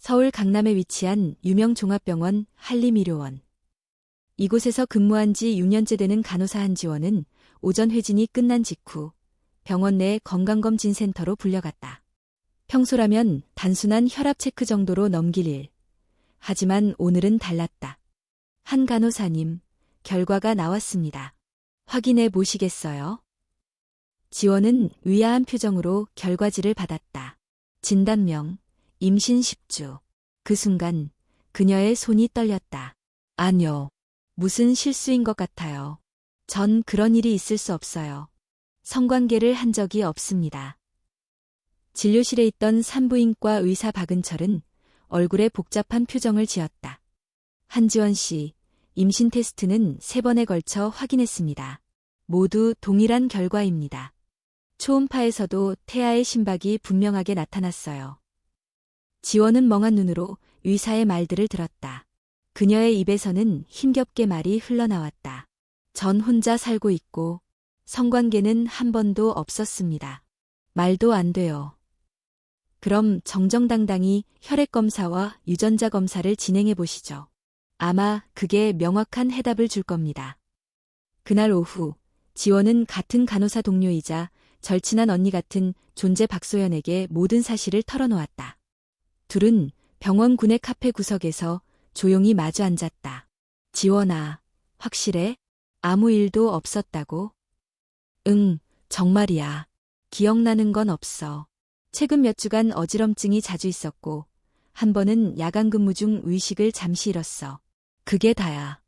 서울 강남에 위치한 유명 종합병원 한림의료원. 이곳에서 근무한 지 6년째 되는 간호사 한지원은 오전 회진이 끝난 직후 병원 내 건강검진센터로 불려갔다. 평소라면 단순한 혈압 체크 정도로 넘길 일. 하지만 오늘은 달랐다. 한 간호사님, 결과가 나왔습니다. 확인해 보시겠어요? 지원은 의아한 표정으로 결과지를 받았다. 진단명, 임신 10주. 그 순간 그녀의 손이 떨렸다. 아뇨. 무슨 실수인 것 같아요. 전 그런 일이 있을 수 없어요. 성관계를 한 적이 없습니다. 진료실에 있던 산부인과 의사 박은철은 얼굴에 복잡한 표정을 지었다. 한지원 씨, 임신 테스트는 3번에 걸쳐 확인했습니다. 모두 동일한 결과입니다. 초음파에서도 태아의 심박이 분명하게 나타났어요. 지원은 멍한 눈으로 의사의 말들을 들었다. 그녀의 입에서는 힘겹게 말이 흘러나왔다. 전 혼자 살고 있고 성관계는 한 번도 없었습니다. 말도 안 돼요. 그럼 정정당당히 혈액검사와 유전자 검사를 진행해 보시죠. 아마 그게 명확한 해답을 줄 겁니다. 그날 오후 지원은 같은 간호사 동료이자 절친한 언니 같은 존재 박소연에게 모든 사실을 털어놓았다. 둘은 병원 구내 카페 구석에서 조용히 마주 앉았다. 지원아, 확실해? 아무 일도 없었다고? 응, 정말이야. 기억나는 건 없어. 최근 몇 주간 어지럼증이 자주 있었고, 한 번은 야간 근무 중 의식을 잠시 잃었어. 그게 다야.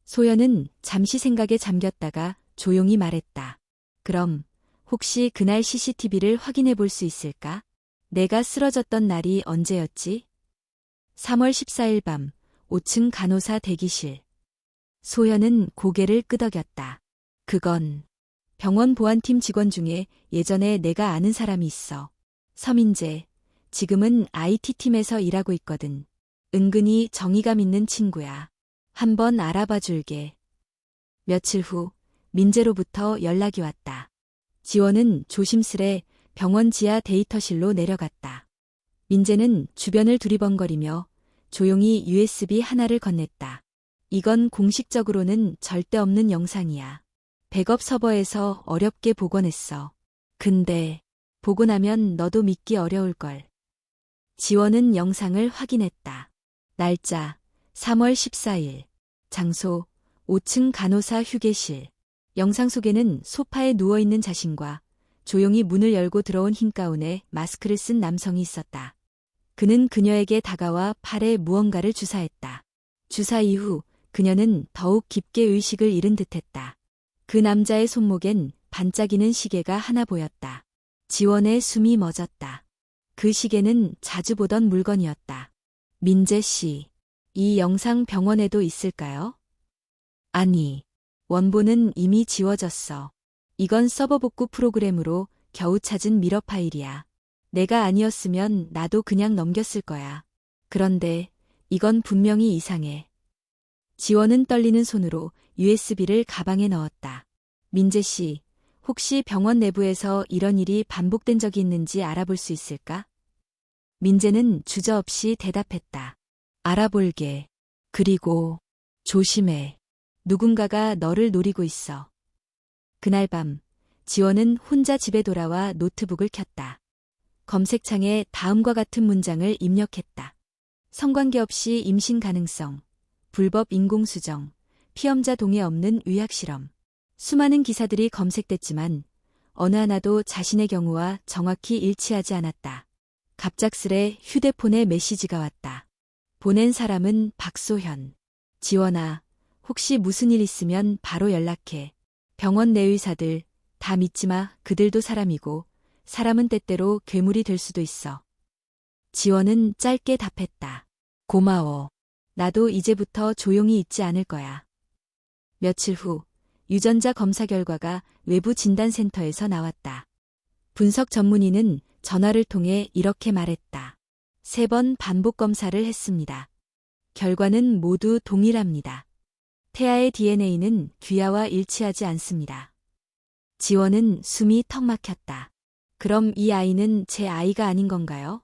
소연은 잠시 생각에 잠겼다가 조용히 말했다. 그럼 혹시 그날 CCTV를 확인해 볼 수 있을까? 내가 쓰러졌던 날이 언제였지? 3월 14일 밤 5층 간호사 대기실. 소연은 고개를 끄덕였다. 그건 병원 보안팀 직원 중에 예전에 내가 아는 사람이 있어. 서민재. 지금은 IT팀에서 일하고 있거든. 은근히 정의감 있는 친구야. 한번 알아봐 줄게. 며칠 후 민재로부터 연락이 왔다. 지원은 조심스레 병원 지하 데이터실로 내려갔다. 민재는 주변을 두리번거리며 조용히 USB 하나를 건넸다. 이건 공식적으로는 절대 없는 영상이야. 백업 서버에서 어렵게 복원했어. 근데 보고 나면 너도 믿기 어려울걸. 지원은 영상을 확인했다. 날짜 3월 14일. 장소 5층 간호사 휴게실. 영상 속에는 소파에 누워있는 자신과 조용히 문을 열고 들어온 흰 가운에 마스크를 쓴 남성이 있었다. 그는 그녀에게 다가와 팔에 무언가를 주사했다. 주사 이후 그녀는 더욱 깊게 의식을 잃은 듯했다. 그 남자의 손목엔 반짝이는 시계가 하나 보였다. 지원의 숨이 멎었다. 그 시계는 자주 보던 물건이었다. 민재 씨, 이 영상 병원에도 있을까요? 아니, 원본은 이미 지워졌어. 이건 서버 복구 프로그램으로 겨우 찾은 미러 파일이야. 내가 아니었으면 나도 그냥 넘겼을 거야. 그런데 이건 분명히 이상해. 지원은 떨리는 손으로 USB를 가방에 넣었다. 민재 씨, 혹시 병원 내부에서 이런 일이 반복된 적이 있는지 알아볼 수 있을까? 민재는 주저없이 대답했다. 알아볼게. 그리고 조심해. 누군가가 너를 노리고 있어. 그날 밤 지원은 혼자 집에 돌아와 노트북을 켰다. 검색창에 다음과 같은 문장을 입력했다. 성관계 없이 임신 가능성, 불법 인공수정, 피험자 동의 없는 의학실험. 수많은 기사들이 검색됐지만 어느 하나도 자신의 경우와 정확히 일치하지 않았다. 갑작스레 휴대폰에 메시지가 왔다. 보낸 사람은 박소현. 지원아, 혹시 무슨 일 있으면 바로 연락해. 병원 내 의사들 다 믿지 마. 그들도 사람이고 사람은 때때로 괴물이 될 수도 있어. 지원은 짧게 답했다. 고마워. 나도 이제부터 조용히 있지 않을 거야. 며칠 후 유전자 검사 결과가 외부 진단센터에서 나왔다. 분석 전문의는 전화를 통해 이렇게 말했다. 3번 반복 검사를 했습니다. 결과는 모두 동일합니다. 태아의 DNA는 귀하와 일치하지 않습니다. 지원은 숨이 턱 막혔다. 그럼 이 아이는 제 아이가 아닌 건가요?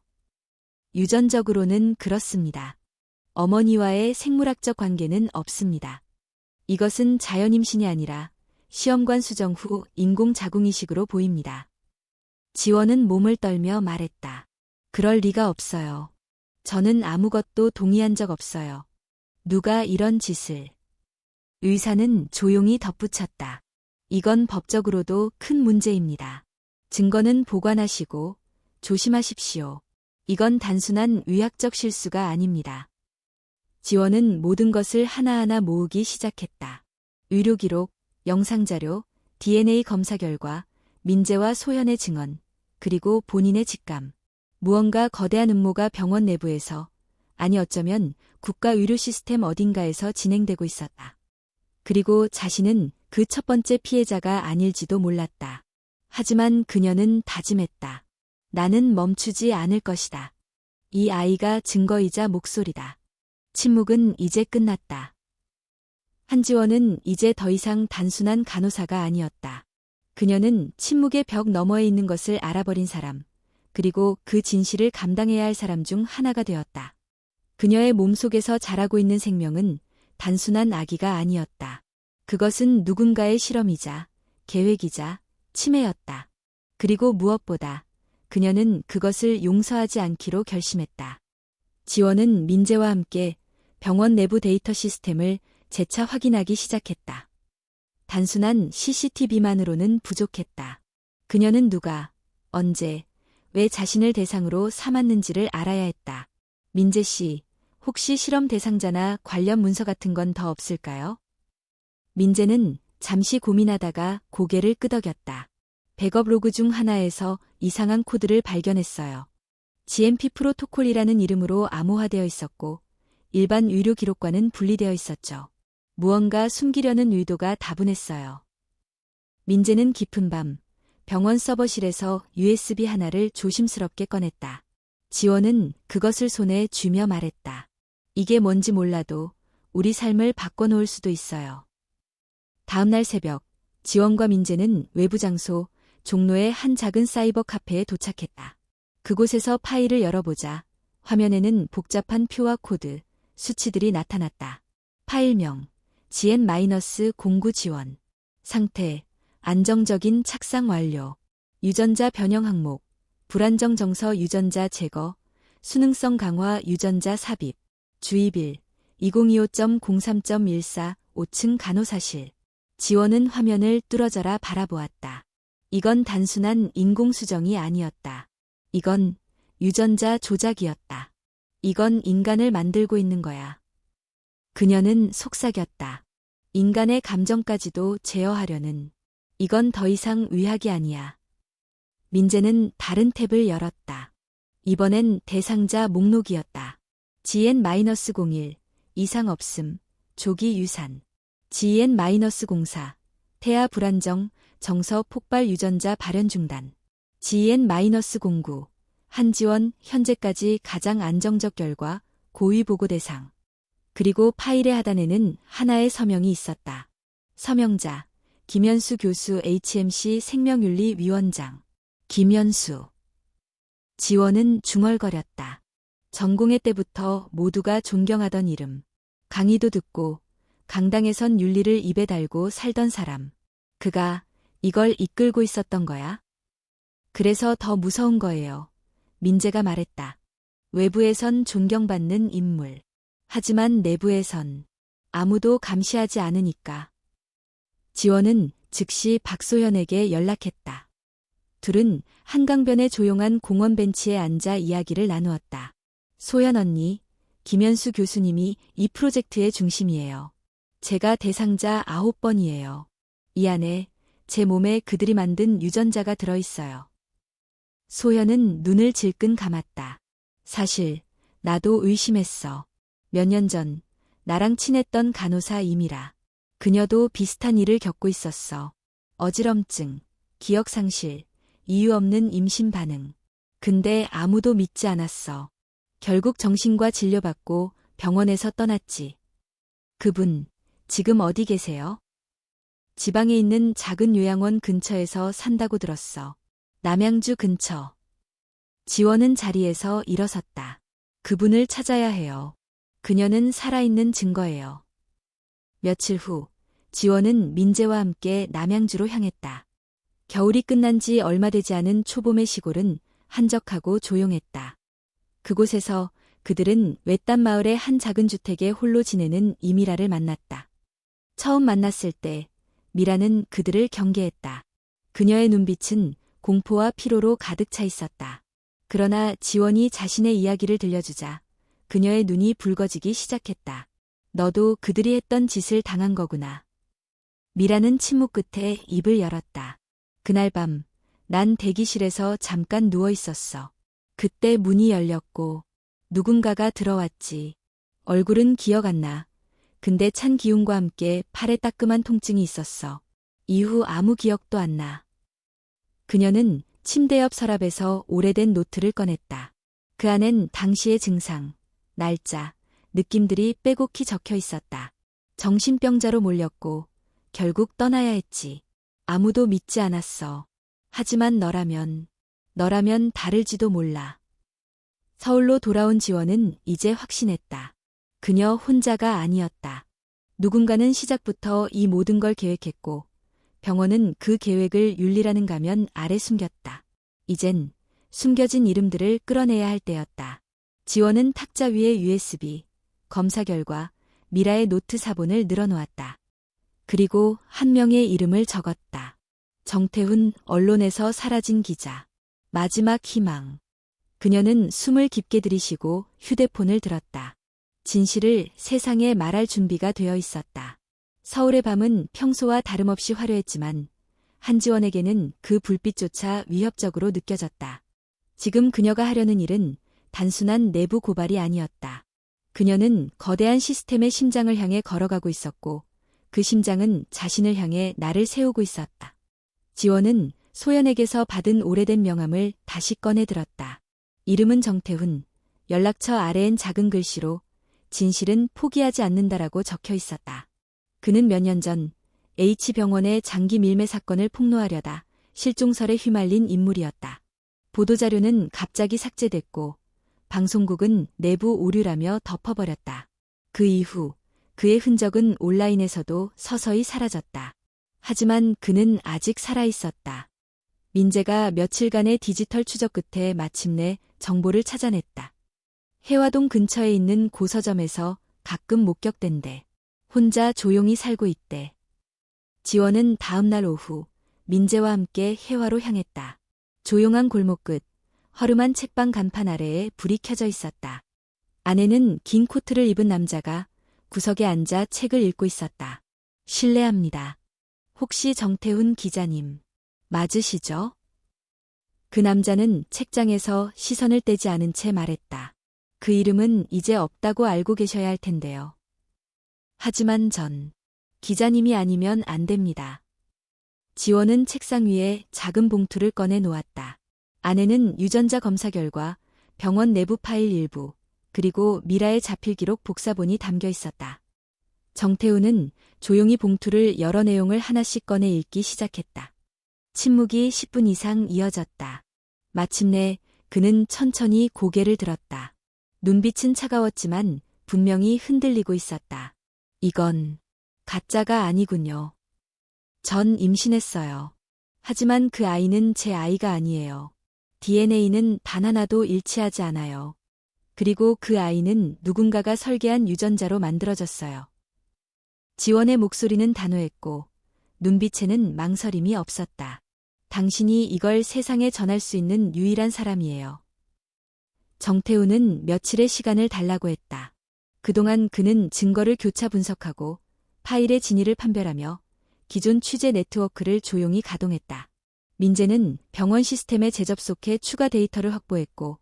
유전적으로는 그렇습니다. 어머니와의 생물학적 관계는 없습니다. 이것은 자연임신이 아니라 시험관 수정 후 인공자궁이식으로 보입니다. 지원은 몸을 떨며 말했다. 그럴 리가 없어요. 저는 아무것도 동의한 적 없어요. 누가 이런 짓을. 의사는 조용히 덧붙였다. 이건 법적으로도 큰 문제입니다. 증거는 보관하시고 조심하십시오. 이건 단순한 의학적 실수가 아닙니다. 지원은 모든 것을 하나하나 모으기 시작했다. 의료기록, 영상자료, DNA 검사 결과, 민재와 소현의 증언, 그리고 본인의 직감. 무언가 거대한 음모가 병원 내부에서, 아니 어쩌면 국가 의료 시스템 어딘가에서 진행되고 있었다. 그리고 자신은 그 첫 번째 피해자가 아닐지도 몰랐다. 하지만 그녀는 다짐했다. 나는 멈추지 않을 것이다. 이 아이가 증거이자 목소리다. 침묵은 이제 끝났다. 한지원은 이제 더 이상 단순한 간호사가 아니었다. 그녀는 침묵의 벽 너머에 있는 것을 알아버린 사람, 그리고 그 진실을 감당해야 할 사람 중 하나가 되었다. 그녀의 몸속에서 자라고 있는 생명은 단순한 아기가 아니었다. 그것은 누군가의 실험이자 계획이자 치매였다. 그리고 무엇보다 그녀는 그것을 용서하지 않기로 결심했다. 지원은 민재와 함께 병원 내부 데이터 시스템을 재차 확인하기 시작했다. 단순한 CCTV만으로는 부족했다. 그녀는 누가, 언제, 왜 자신을 대상으로 삼았는지를 알아야 했다. 민재 씨, 혹시 실험 대상자나 관련 문서 같은 건 더 없을까요? 민재는 잠시 고민하다가 고개를 끄덕였다. 백업 로그 중 하나에서 이상한 코드를 발견했어요. GMP 프로토콜이라는 이름으로 암호화되어 있었고 일반 의료 기록과는 분리되어 있었죠. 무언가 숨기려는 의도가 다분했어요. 민재는 깊은 밤 병원 서버실에서 USB 하나를 조심스럽게 꺼냈다. 지원은 그것을 손에 쥐며 말했다. 이게 뭔지 몰라도 우리 삶을 바꿔놓을 수도 있어요. 다음날 새벽, 지원과 민재는 외부 장소, 종로의 한 작은 사이버 카페에 도착했다. 그곳에서 파일을 열어보자 화면에는 복잡한 표와 코드, 수치들이 나타났다. 파일명, GN-09 지원. 상태, 안정적인 착상 완료. 유전자 변형 항목, 불안정 정서 유전자 제거, 수능성 강화 유전자 삽입. 주입일, 2025.03.14, 5층 간호사실. 지원은 화면을 뚫어져라 바라보았다. 이건 단순한 인공수정이 아니었다. 이건 유전자 조작이었다. 이건 인간을 만들고 있는 거야. 그녀는 속삭였다. 인간의 감정까지도 제어하려는. 이건 더 이상 의학이 아니야. 민재는 다른 탭을 열었다. 이번엔 대상자 목록이었다. GN-01, 이상 없음, 조기 유산. GN-04, 태아 불안정, 정서 폭발 유전자 발현 중단. GN-09, 한지원 현재까지 가장 안정적 결과, 고의 보고 대상. 그리고 파일의 하단에는 하나의 서명이 있었다. 서명자, 김현수 교수 HMC 생명윤리위원장. 김현수. 지원은 중얼거렸다. 전공회 때부터 모두가 존경하던 이름. 강의도 듣고 강당에선 윤리를 입에 달고 살던 사람. 그가 이걸 이끌고 있었던 거야? 그래서 더 무서운 거예요. 민재가 말했다. 외부에선 존경받는 인물. 하지만 내부에선 아무도 감시하지 않으니까. 지원은 즉시 박소현에게 연락했다. 둘은 한강변의 조용한 공원 벤치에 앉아 이야기를 나누었다. 소연 언니, 김현수 교수님이 이 프로젝트의 중심이에요. 제가 대상자 9번이에요. 이 안에 제 몸에 그들이 만든 유전자가 들어있어요. 소연은 눈을 질끈 감았다. 사실 나도 의심했어. 몇 년 전 나랑 친했던 간호사 이미라. 그녀도 비슷한 일을 겪고 있었어. 어지럼증, 기억상실, 이유 없는 임신 반응. 근데 아무도 믿지 않았어. 결국 정신과 진료받고 병원에서 떠났지. 그분, 지금 어디 계세요? 지방에 있는 작은 요양원 근처에서 산다고 들었어. 남양주 근처. 지원은 자리에서 일어섰다. 그분을 찾아야 해요. 그녀는 살아있는 증거예요. 며칠 후, 지원은 민재와 함께 남양주로 향했다. 겨울이 끝난 지 얼마 되지 않은 초봄의 시골은 한적하고 조용했다. 그곳에서 그들은 외딴 마을의 한 작은 주택에 홀로 지내는 이미라를 만났다. 처음 만났을 때 미라는 그들을 경계했다. 그녀의 눈빛은 공포와 피로로 가득 차 있었다. 그러나 지원이 자신의 이야기를 들려주자 그녀의 눈이 붉어지기 시작했다. 너도 그들이 했던 짓을 당한 거구나. 미라는 침묵 끝에 입을 열었다. 그날 밤, 난 대기실에서 잠깐 누워 있었어. 그때 문이 열렸고 누군가가 들어왔지. 얼굴은 기억 안 나. 근데 찬 기운과 함께 팔에 따끔한 통증이 있었어. 이후 아무 기억도 안 나. 그녀는 침대 옆 서랍에서 오래된 노트를 꺼냈다. 그 안엔 당시의 증상, 날짜, 느낌들이 빼곡히 적혀 있었다. 정신병자로 몰렸고 결국 떠나야 했지. 아무도 믿지 않았어. 하지만 너라면 다를지도 몰라. 서울로 돌아온 지원은 이제 확신했다. 그녀 혼자가 아니었다. 누군가는 시작부터 이 모든 걸 계획했고 병원은 그 계획을 윤리라는 가면 아래 숨겼다. 이젠 숨겨진 이름들을 끌어내야 할 때였다. 지원은 탁자 위에 USB, 검사 결과, 미라의 노트 사본을 늘어놓았다. 그리고 한 명의 이름을 적었다. 정태훈, 언론에서 사라진 기자. 마지막 희망. 그녀는 숨을 깊게 들이쉬고 휴대폰을 들었다. 진실을 세상에 말할 준비가 되어 있었다. 서울의 밤은 평소와 다름없이 화려했지만 한지원에게는 그 불빛조차 위협적으로 느껴졌다. 지금 그녀가 하려는 일은 단순한 내부 고발이 아니었다. 그녀는 거대한 시스템의 심장을 향해 걸어가고 있었고 그 심장은 자신을 향해 날을 세우고 있었다. 지원은 소연에게서 받은 오래된 명함을 다시 꺼내 들었다. 이름은 정태훈, 연락처 아래엔 작은 글씨로 진실은 포기하지 않는다라고 적혀 있었다. 그는 몇 년 전 H병원의 장기 밀매 사건을 폭로하려다 실종설에 휘말린 인물이었다. 보도자료는 갑자기 삭제됐고 방송국은 내부 오류라며 덮어버렸다. 그 이후 그의 흔적은 온라인에서도 서서히 사라졌다. 하지만 그는 아직 살아있었다. 민재가 며칠간의 디지털 추적 끝에 마침내 정보를 찾아냈다. 해화동 근처에 있는 고서점에서 가끔 목격된대. 혼자 조용히 살고 있대. 지원은 다음 날 오후 민재와 함께 해화로 향했다. 조용한 골목 끝, 허름한 책방 간판 아래에 불이 켜져 있었다. 안에는 긴 코트를 입은 남자가 구석에 앉아 책을 읽고 있었다. 실례합니다. 혹시 정태훈 기자님 맞으시죠? 그 남자는 책장에서 시선을 떼지 않은 채 말했다. 그 이름은 이제 없다고 알고 계셔야 할 텐데요. 하지만 전 기자님이 아니면 안 됩니다. 지원은 책상 위에 작은 봉투를 꺼내 놓았다. 안에는 유전자 검사 결과, 병원 내부 파일 일부, 그리고 미라의 자필 기록 복사본이 담겨 있었다. 정태훈은 조용히 봉투를 여러 내용을 하나씩 꺼내 읽기 시작했다. 침묵이 10분 이상 이어졌다. 마침내 그는 천천히 고개를 들었다. 눈빛은 차가웠지만 분명히 흔들리고 있었다. 이건 가짜가 아니군요. 전 임신했어요. 하지만 그 아이는 제 아이가 아니에요. DNA는 단 하나도 일치하지 않아요. 그리고 그 아이는 누군가가 설계한 유전자로 만들어졌어요. 지원의 목소리는 단호했고 눈빛에는 망설임이 없었다. 당신이 이걸 세상에 전할 수 있는 유일한 사람이에요. 정태훈은 며칠의 시간을 달라고 했다. 그동안 그는 증거를 교차 분석하고 파일의 진위를 판별하며 기존 취재 네트워크를 조용히 가동했다. 민재는 병원 시스템에 재접속해 추가 데이터를 확보했고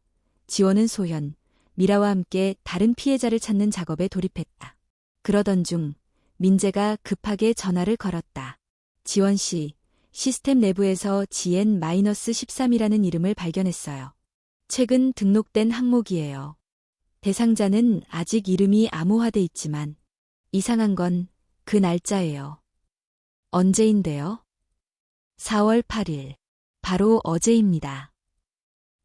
지원은 소현, 미라와 함께 다른 피해자를 찾는 작업에 돌입했다. 그러던 중 민재가 급하게 전화를 걸었다. 지원 씨, 시스템 내부에서 GN-13이라는 이름을 발견했어요. 최근 등록된 항목이에요. 대상자는 아직 이름이 암호화돼 있지만 이상한 건 그 날짜예요. 언제인데요? 4월 8일. 바로 어제입니다.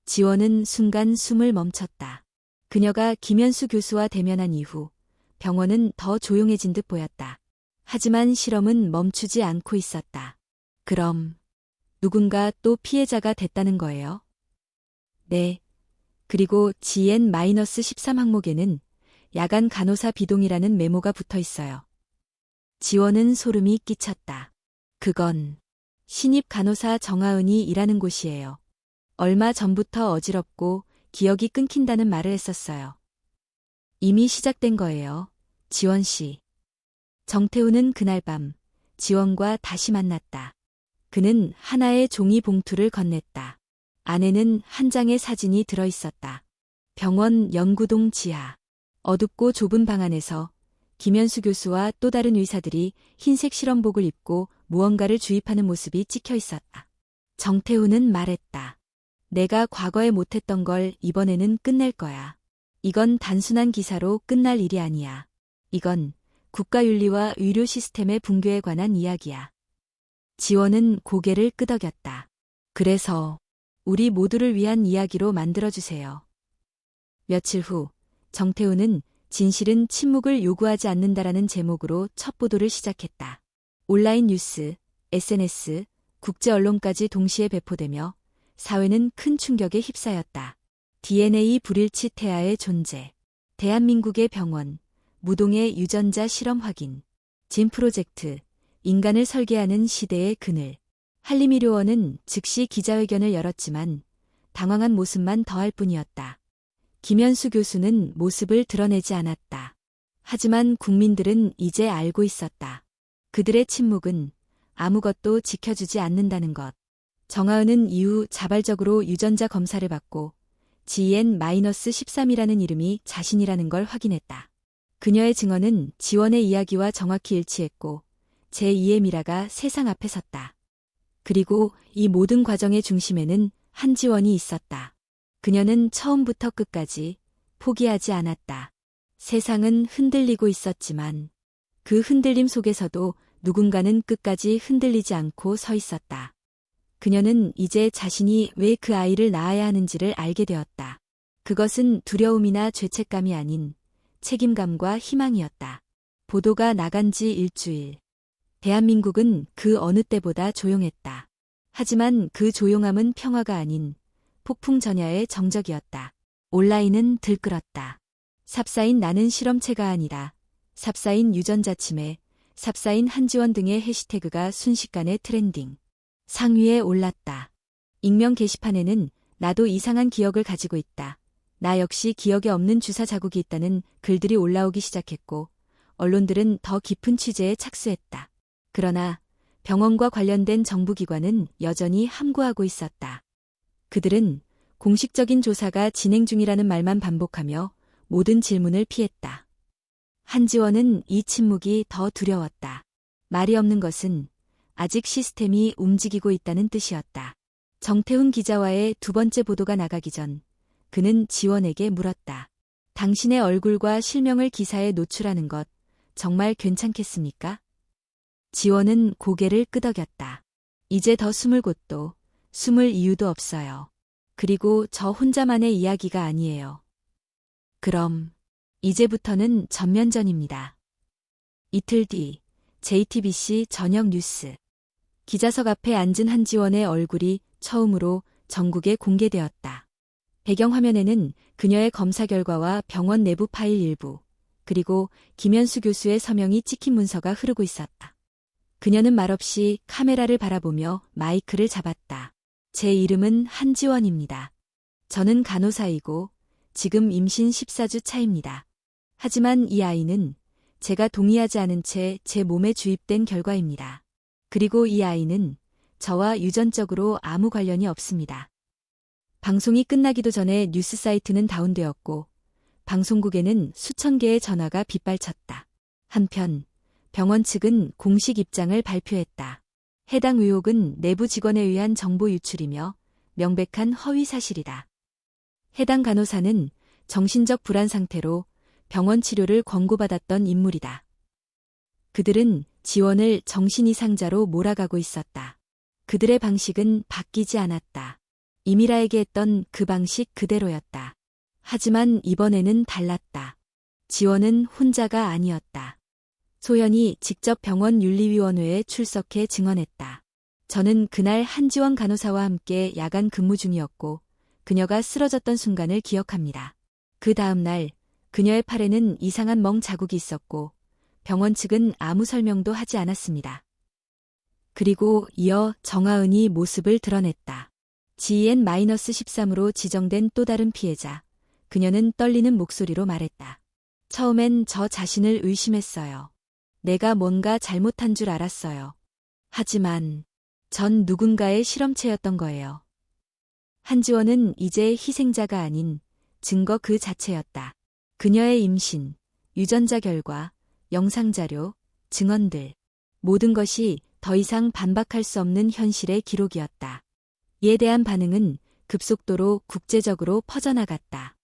지원은 순간 숨을 멈췄다. 그녀가 김현수 교수와 대면한 이후 병원은 더 조용해진 듯 보였다. 하지만 실험은 멈추지 않고 있었다. 그럼 누군가 또 피해자가 됐다는 거예요? 네. 그리고 GN-13 항목에는 야간 간호사 비동이라는 메모가 붙어 있어요. 지원은 소름이 끼쳤다. 그건 신입 간호사 정하은이 일하는 곳이에요. 얼마 전부터 어지럽고 기억이 끊긴다는 말을 했었어요. 이미 시작된 거예요. 지원 씨. 정태우는 그날 밤 지원과 다시 만났다. 그는 하나의 종이 봉투를 건넸다. 안에는 한 장의 사진이 들어있었다. 병원 연구동 지하. 어둡고 좁은 방 안에서 김현수 교수와 또 다른 의사들이 흰색 실험복을 입고 무언가를 주입하는 모습이 찍혀 있었다. 정태우는 말했다. 내가 과거에 못했던 걸 이번에는 끝낼 거야. 이건 단순한 기사로 끝날 일이 아니야. 이건 국가윤리와 의료 시스템의 붕괴에 관한 이야기야. 지원은 고개를 끄덕였다. 그래서 우리 모두를 위한 이야기로 만들어주세요. 며칠 후 정태우는 진실은 침묵을 요구하지 않는다라는 제목으로 첫 보도를 시작했다. 온라인 뉴스, SNS, 국제 언론까지 동시에 배포되며 사회는 큰 충격에 휩싸였다. DNA 불일치 태아의 존재, 대한민국의 병원, 무동의 유전자 실험 확인, 진 프로젝트, 인간을 설계하는 시대의 그늘. 한림의료원은 즉시 기자회견을 열었지만 당황한 모습만 더할 뿐이었다. 김현수 교수는 모습을 드러내지 않았다. 하지만 국민들은 이제 알고 있었다. 그들의 침묵은 아무것도 지켜주지 않는다는 것. 정하은은 이후 자발적으로 유전자 검사를 받고 GN-13이라는 이름이 자신이라는 걸 확인했다. 그녀의 증언은 지원의 이야기와 정확히 일치했고 제2의 미라가 세상 앞에 섰다. 그리고 이 모든 과정의 중심에는 한지원이 있었다. 그녀는 처음부터 끝까지 포기하지 않았다. 세상은 흔들리고 있었지만 그 흔들림 속에서도 누군가는 끝까지 흔들리지 않고 서 있었다. 그녀는 이제 자신이 왜 그 아이를 낳아야 하는지를 알게 되었다. 그것은 두려움이나 죄책감이 아닌 책임감과 희망이었다. 보도가 나간 지 일주일. 대한민국은 그 어느 때보다 조용했다. 하지만 그 조용함은 평화가 아닌 폭풍 전야의 정적이었다. 온라인은 들끓었다. 삽사인 나는 실험체가 아니라 삽사인 유전자 침해, 삽사인 한지원 등의 해시태그가 순식간에 트렌딩 상위에 올랐다. 익명 게시판에는 나도 이상한 기억을 가지고 있다. 나 역시 기억에 없는 주사 자국이 있다는 글들이 올라오기 시작했고 언론들은 더 깊은 취재에 착수했다. 그러나 병원과 관련된 정부기관은 여전히 함구하고 있었다. 그들은 공식적인 조사가 진행 중이라는 말만 반복하며 모든 질문을 피했다. 한지원은 이 침묵이 더 두려웠다. 말이 없는 것은 아직 시스템이 움직이고 있다는 뜻이었다. 정태훈 기자와의 두 번째 보도가 나가기 전 그는 지원에게 물었다. 당신의 얼굴과 실명을 기사에 노출하는 것 정말 괜찮겠습니까? 지원은 고개를 끄덕였다. 이제 더 숨을 곳도 숨을 이유도 없어요. 그리고 저 혼자만의 이야기가 아니에요. 그럼 이제부터는 전면전입니다. 이틀 뒤 JTBC 저녁 뉴스. 기자석 앞에 앉은 한지원의 얼굴이 처음으로 전국에 공개되었다. 배경화면에는 그녀의 검사 결과와 병원 내부 파일 일부, 그리고 김현수 교수의 서명이 찍힌 문서가 흐르고 있었다. 그녀는 말없이 카메라를 바라보며 마이크를 잡았다. 제 이름은 한지원입니다. 저는 간호사이고 지금 임신 14주 차입니다. 하지만 이 아이는 제가 동의하지 않은 채 제 몸에 주입된 결과입니다. 그리고 이 아이는 저와 유전적으로 아무 관련이 없습니다. 방송이 끝나기도 전에 뉴스 사이트는 다운되었고 방송국에는 수천 개의 전화가 빗발쳤다. 한편 병원 측은 공식 입장을 발표했다. 해당 의혹은 내부 직원에 의한 정보 유출이며 명백한 허위 사실이다. 해당 간호사는 정신적 불안 상태로 병원 치료를 권고받았던 인물이다. 그들은 지원을 정신이상자로 몰아가고 있었다. 그들의 방식은 바뀌지 않았다. 이미라에게 했던 그 방식 그대로였다. 하지만 이번에는 달랐다. 지원은 혼자가 아니었다. 소현이 직접 병원 윤리위원회에 출석해 증언했다. 저는 그날 한지원 간호사와 함께 야간 근무 중이었고 그녀가 쓰러졌던 순간을 기억합니다. 그 다음 날 그녀의 팔에는 이상한 멍 자국이 있었고 병원 측은 아무 설명도 하지 않았습니다. 그리고 이어 정하은이 모습을 드러냈다. GN-13으로 지정된 또 다른 피해자. 그녀는 떨리는 목소리로 말했다. 처음엔 저 자신을 의심했어요. 내가 뭔가 잘못한 줄 알았어요. 하지만 전 누군가의 실험체였던 거예요. 한지원은 이제 희생자가 아닌 증거 그 자체였다. 그녀의 임신, 유전자 결과, 영상자료, 증언들, 모든 것이 더 이상 반박할 수 없는 현실의 기록이었다. 이에 대한 반응은 급속도로 국제적으로 퍼져나갔다.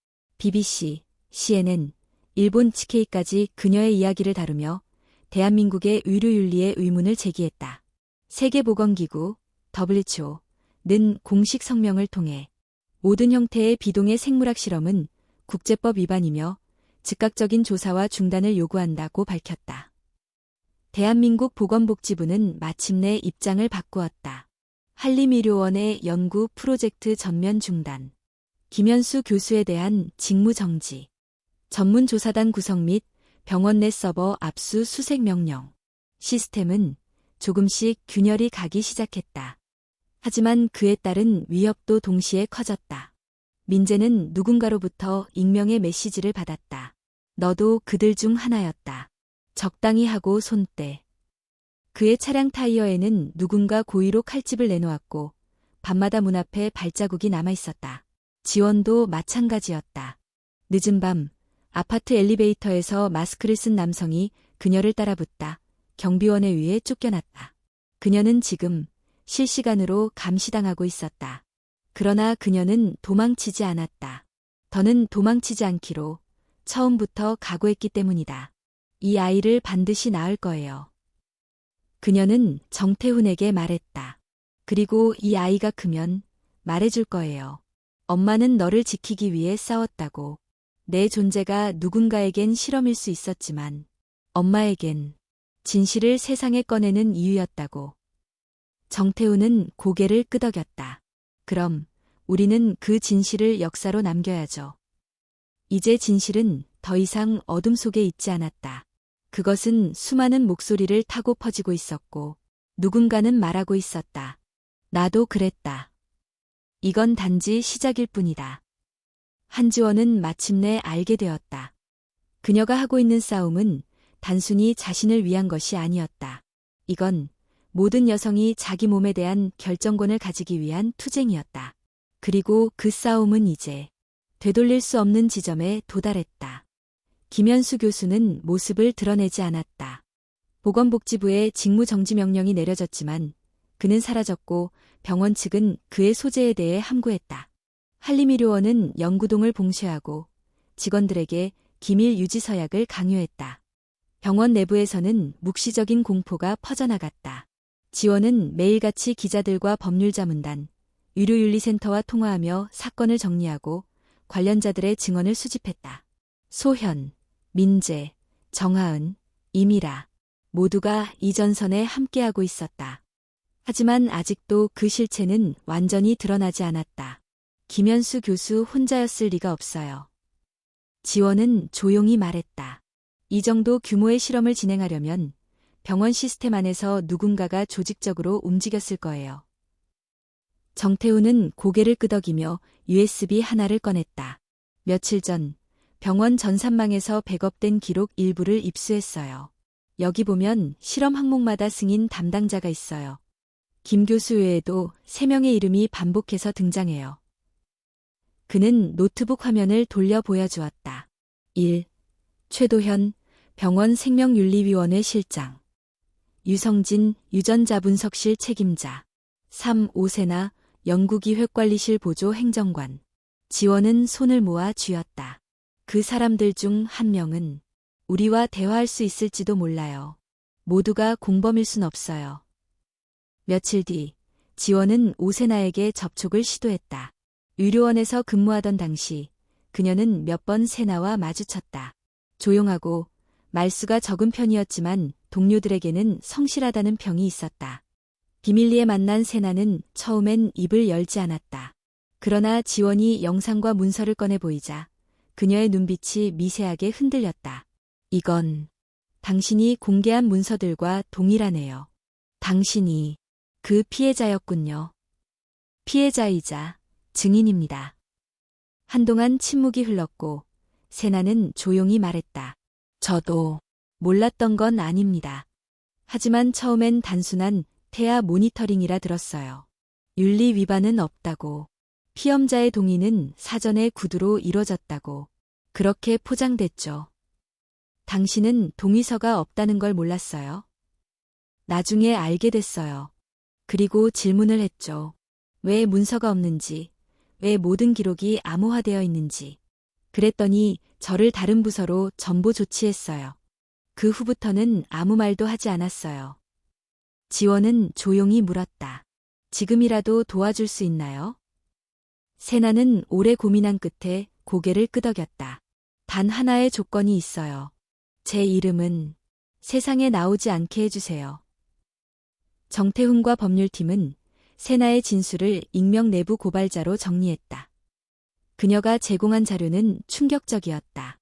BBC, CNN, 일본 지케이까지 그녀의 이야기를 다루며 대한민국의 의료윤리에 의문을 제기했다. 세계보건기구, WHO,는 공식 성명을 통해 모든 형태의 비동의 생물학 실험은 국제법 위반이며 즉각적인 조사와 중단을 요구한다고 밝혔다. 대한민국 보건복지부는 마침내 입장을 바꾸었다. 한림의료원의 연구 프로젝트 전면 중단, 김현수 교수에 대한 직무 정지, 전문조사단 구성 및 병원 내 서버 압수 수색 명령, 시스템은 조금씩 균열이 가기 시작했다. 하지만 그에 따른 위협도 동시에 커졌다. 민재는 누군가로부터 익명의 메시지를 받았다. 너도 그들 중 하나였다. 적당히 하고 손떼. 그의 차량 타이어에는 누군가 고의로 칼집을 내놓았고 밤마다 문 앞에 발자국이 남아있었다. 지원도 마찬가지였다. 늦은 밤 아파트 엘리베이터에서 마스크를 쓴 남성이 그녀를 따라붙다 경비원에 의해 쫓겨났다. 그녀는 지금 실시간으로 감시당하고 있었다. 그러나 그녀는 도망치지 않았다. 더는 도망치지 않기로 처음부터 각오했기 때문이다. 이 아이를 반드시 낳을 거예요. 그녀는 정태훈에게 말했다. 그리고 이 아이가 크면 말해줄 거예요. 엄마는 너를 지키기 위해 싸웠다고. 내 존재가 누군가에겐 실험일 수 있었지만 엄마에겐 진실을 세상에 꺼내는 이유였다고. 정태훈은 고개를 끄덕였다. 그럼 우리는 그 진실을 역사로 남겨야죠. 이제 진실은 더 이상 어둠 속에 있지 않았다. 그것은 수많은 목소리를 타고 퍼지고 있었고 누군가는 말하고 있었다. 나도 그랬다. 이건 단지 시작일 뿐이다. 한지원은 마침내 알게 되었다. 그녀가 하고 있는 싸움은 단순히 자신을 위한 것이 아니었다. 이건 모든 여성이 자기 몸에 대한 결정권을 가지기 위한 투쟁이었다. 그리고 그 싸움은 이제 되돌릴 수 없는 지점에 도달했다. 김현수 교수는 모습을 드러내지 않았다. 보건복지부의 직무정지 명령이 내려졌지만 그는 사라졌고 병원 측은 그의 소재에 대해 함구했다. 한림의료원은 연구동을 봉쇄하고 직원들에게 기밀 유지 서약을 강요했다. 병원 내부에서는 묵시적인 공포가 퍼져나갔다. 지원은 매일같이 기자들과 법률자문단, 의료윤리센터와 통화하며 사건을 정리하고 관련자들의 증언을 수집했다. 소현, 민재, 정하은, 이미라 모두가 이 전선에 함께하고 있었다. 하지만 아직도 그 실체는 완전히 드러나지 않았다. 김현수 교수 혼자였을 리가 없어요. 지원은 조용히 말했다. 이 정도 규모의 실험을 진행하려면 병원 시스템 안에서 누군가가 조직적으로 움직였을 거예요. 정태훈은 고개를 끄덕이며 USB 하나를 꺼냈다. 며칠 전 병원 전산망에서 백업된 기록 일부를 입수했어요. 여기 보면 실험 항목마다 승인 담당자가 있어요. 김 교수 외에도 3명의 이름이 반복해서 등장해요. 그는 노트북 화면을 돌려 보여주었다. 1. 최도현, 병원 생명윤리위원회 실장. 유성진, 유전자 분석실 책임자. 3. 오세나, 연구기획관리실 보조 행정관. 지원은 손을 모아 쥐었다. 그 사람들 중 한 명은 우리와 대화할 수 있을지도 몰라요. 모두가 공범일 순 없어요. 며칠 뒤 지원은 오세나에게 접촉을 시도했다. 의료원에서 근무하던 당시 그녀는 몇 번 세나와 마주쳤다. 조용하고 말수가 적은 편이었지만 동료들에게는 성실하다는 평이 있었다. 비밀리에 만난 세나는 처음엔 입을 열지 않았다. 그러나 지원이 영상과 문서를 꺼내 보이자 그녀의 눈빛이 미세하게 흔들렸다. 이건 당신이 공개한 문서들과 동일하네요. 당신이 그 피해자였군요. 피해자이자 증인입니다. 한동안 침묵이 흘렀고 세나는 조용히 말했다. 저도 몰랐던 건 아닙니다. 하지만 처음엔 단순한 태아 모니터링이라 들었어요. 윤리 위반은 없다고. 피험자의 동의는 사전에 구두로 이뤄졌다고. 그렇게 포장됐죠. 당신은 동의서가 없다는 걸 몰랐어요. 나중에 알게 됐어요. 그리고 질문을 했죠. 왜 문서가 없는지, 왜 모든 기록이 암호화되어 있는지. 그랬더니 저를 다른 부서로 전보 조치했어요. 그 후부터는 아무 말도 하지 않았어요. 지원은 조용히 물었다. 지금이라도 도와줄 수 있나요? 세나는 오래 고민한 끝에 고개를 끄덕였다. 단 하나의 조건이 있어요. 제 이름은 세상에 나오지 않게 해주세요. 정태훈과 법률팀은 세나의 진술을 익명 내부 고발자로 정리했다. 그녀가 제공한 자료는 충격적이었다.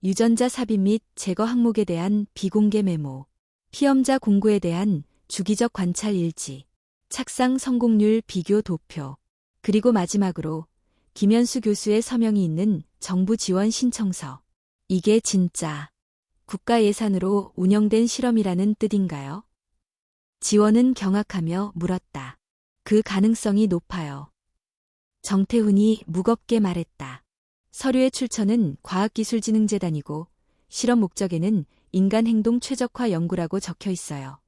유전자 삽입 및 제거 항목에 대한 비공개 메모, 피험자 공고에 대한 주기적 관찰 일지, 착상 성공률 비교 도표, 그리고 마지막으로 김현수 교수의 서명이 있는 정부 지원 신청서. 이게 진짜 국가 예산으로 운영된 실험이라는 뜻인가요? 지원은 경악하며 물었다. 그 가능성이 높아요. 정태훈이 무겁게 말했다. 서류의 출처는 과학기술진흥재단이고 실험 목적에는 인간행동 최적화 연구라고 적혀 있어요.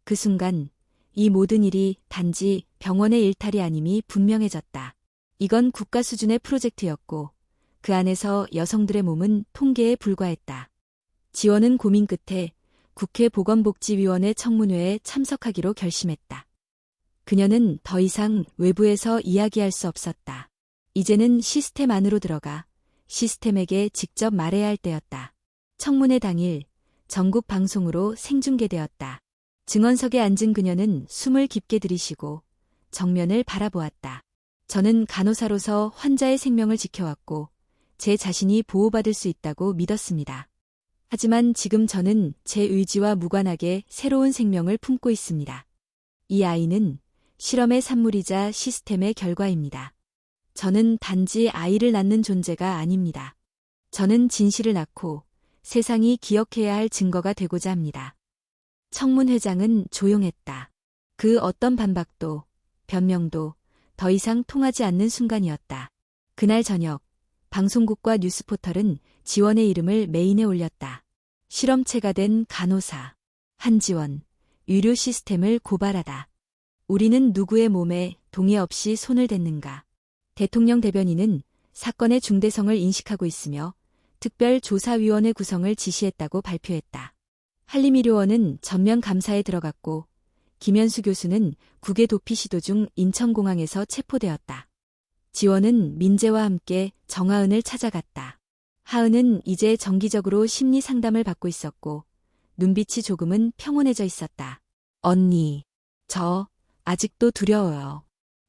그 순간 이 모든 일이 단지 병원의 일탈이 아님이 분명해졌다. 이건 국가 수준의 프로젝트였고 그 안에서 여성들의 몸은 통계에 불과했다. 지원은 고민 끝에 국회 보건복지위원회 청문회에 참석하기로 결심했다. 그녀는 더 이상 외부에서 이야기할 수 없었다. 이제는 시스템 안으로 들어가 시스템에게 직접 말해야 할 때였다. 청문회 당일 전국 방송으로 생중계되었다. 증언석에 앉은 그녀는 숨을 깊게 들이쉬고 정면을 바라보았다. 저는 간호사로서 환자의 생명을 지켜왔고 제 자신이 보호받을 수 있다고 믿었습니다. 하지만 지금 저는 제 의지와 무관하게 새로운 생명을 품고 있습니다. 이 아이는 실험의 산물이자 시스템의 결과입니다. 저는 단지 아이를 낳는 존재가 아닙니다. 저는 진실을 낳고 세상이 기억해야 할 증거가 되고자 합니다. 청문회장은 조용했다. 그 어떤 반박도, 변명도 더 이상 통하지 않는 순간이었다. 그날 저녁, 방송국과 뉴스포털은 지원의 이름을 메인에 올렸다. 실험체가 된 간호사, 한지원, 의료 시스템을 고발하다. 우리는 누구의 몸에 동의 없이 손을 댔는가. 대통령 대변인은 사건의 중대성을 인식하고 있으며 특별조사위원회 구성을 지시했다고 발표했다. 한림의료원은 전면 감사에 들어갔고 김현수 교수는 국외 도피 시도 중 인천공항에서 체포되었다. 지원은 민재와 함께 정하은을 찾아갔다. 하은은 이제 정기적으로 심리 상담을 받고 있었고 눈빛이 조금은 평온해져 있었다. 언니, 저 아직도 두려워요.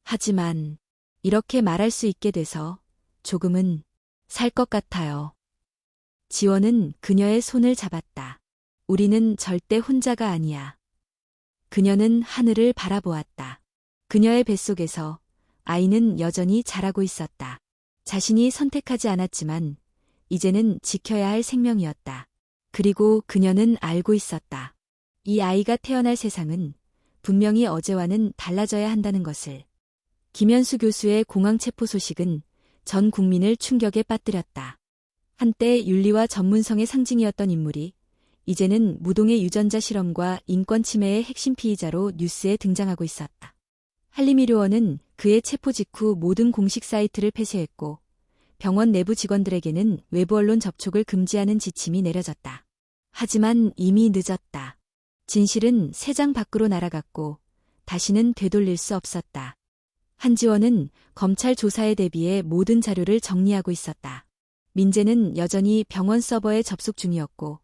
하지만 이렇게 말할 수 있게 돼서 조금은 살 것 같아요. 지원은 그녀의 손을 잡았다. 우리는 절대 혼자가 아니야. 그녀는 하늘을 바라보았다. 그녀의 뱃속에서 아이는 여전히 자라고 있었다. 자신이 선택하지 않았지만 이제는 지켜야 할 생명이었다. 그리고 그녀는 알고 있었다. 이 아이가 태어날 세상은 분명히 어제와는 달라져야 한다는 것을. 김현수 교수의 공항 체포 소식은 전 국민을 충격에 빠뜨렸다. 한때 윤리와 전문성의 상징이었던 인물이 이제는 무동의 유전자 실험과 인권 침해의 핵심 피의자로 뉴스에 등장하고 있었다. 한림의료원은 그의 체포 직후 모든 공식 사이트를 폐쇄했고 병원 내부 직원들에게는 외부 언론 접촉을 금지하는 지침이 내려졌다. 하지만 이미 늦었다. 진실은 새 장 밖으로 날아갔고 다시는 되돌릴 수 없었다. 한지원은 검찰 조사에 대비해 모든 자료를 정리하고 있었다. 민재는 여전히 병원 서버에 접속 중이었고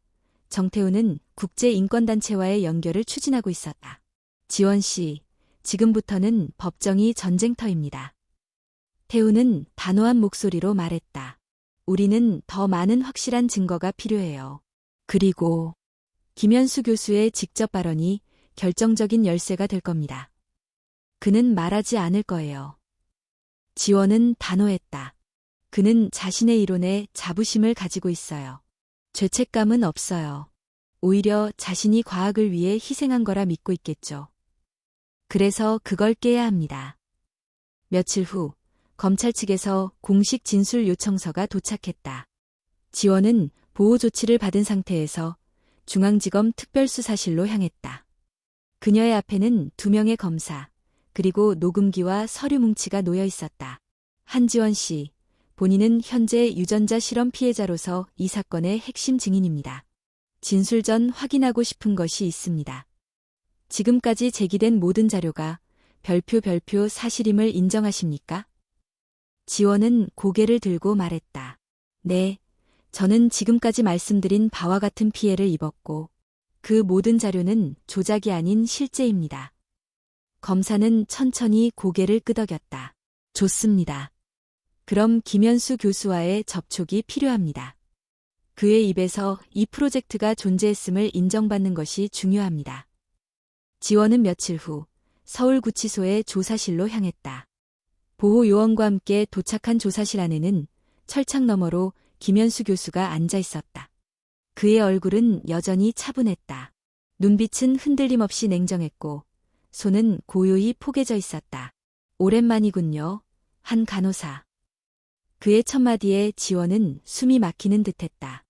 정태우는 국제인권단체와의 연결을 추진하고 있었다. 지원 씨, 지금부터는 법정이 전쟁터입니다. 태우는 단호한 목소리로 말했다. 우리는 더 많은 확실한 증거가 필요해요. 그리고 김현수 교수의 직접 발언이 결정적인 열쇠가 될 겁니다. 그는 말하지 않을 거예요. 지원은 단호했다. 그는 자신의 이론에 자부심을 가지고 있어요. 죄책감은 없어요. 오히려 자신이 과학을 위해 희생한 거라 믿고 있겠죠. 그래서 그걸 깨야 합니다. 며칠 후 검찰 측에서 공식 진술 요청서가 도착했다. 지원은 보호 조치를 받은 상태에서 중앙지검 특별수사실로 향했다. 그녀의 앞에는 2명의 검사, 그리고 녹음기와 서류 뭉치가 놓여 있었다. 한지원 씨, 본인은 현재 유전자 실험 피해자로서 이 사건의 핵심 증인입니다. 진술 전 확인하고 싶은 것이 있습니다. 지금까지 제기된 모든 자료가 별표 사실임을 인정하십니까? 지원은 고개를 들고 말했다. 네, 저는 지금까지 말씀드린 바와 같은 피해를 입었고 그 모든 자료는 조작이 아닌 실제입니다. 검사는 천천히 고개를 끄덕였다. 좋습니다. 그럼 김현수 교수와의 접촉이 필요합니다. 그의 입에서 이 프로젝트가 존재했음을 인정받는 것이 중요합니다. 지원은 며칠 후 서울구치소의 조사실로 향했다. 보호요원과 함께 도착한 조사실 안에는 철창 너머로 김현수 교수가 앉아 있었다. 그의 얼굴은 여전히 차분했다. 눈빛은 흔들림 없이 냉정했고 손은 고요히 포개져 있었다. 오랜만이군요. 한 간호사. 그의 첫마디에 지원은 숨이 막히는 듯했다.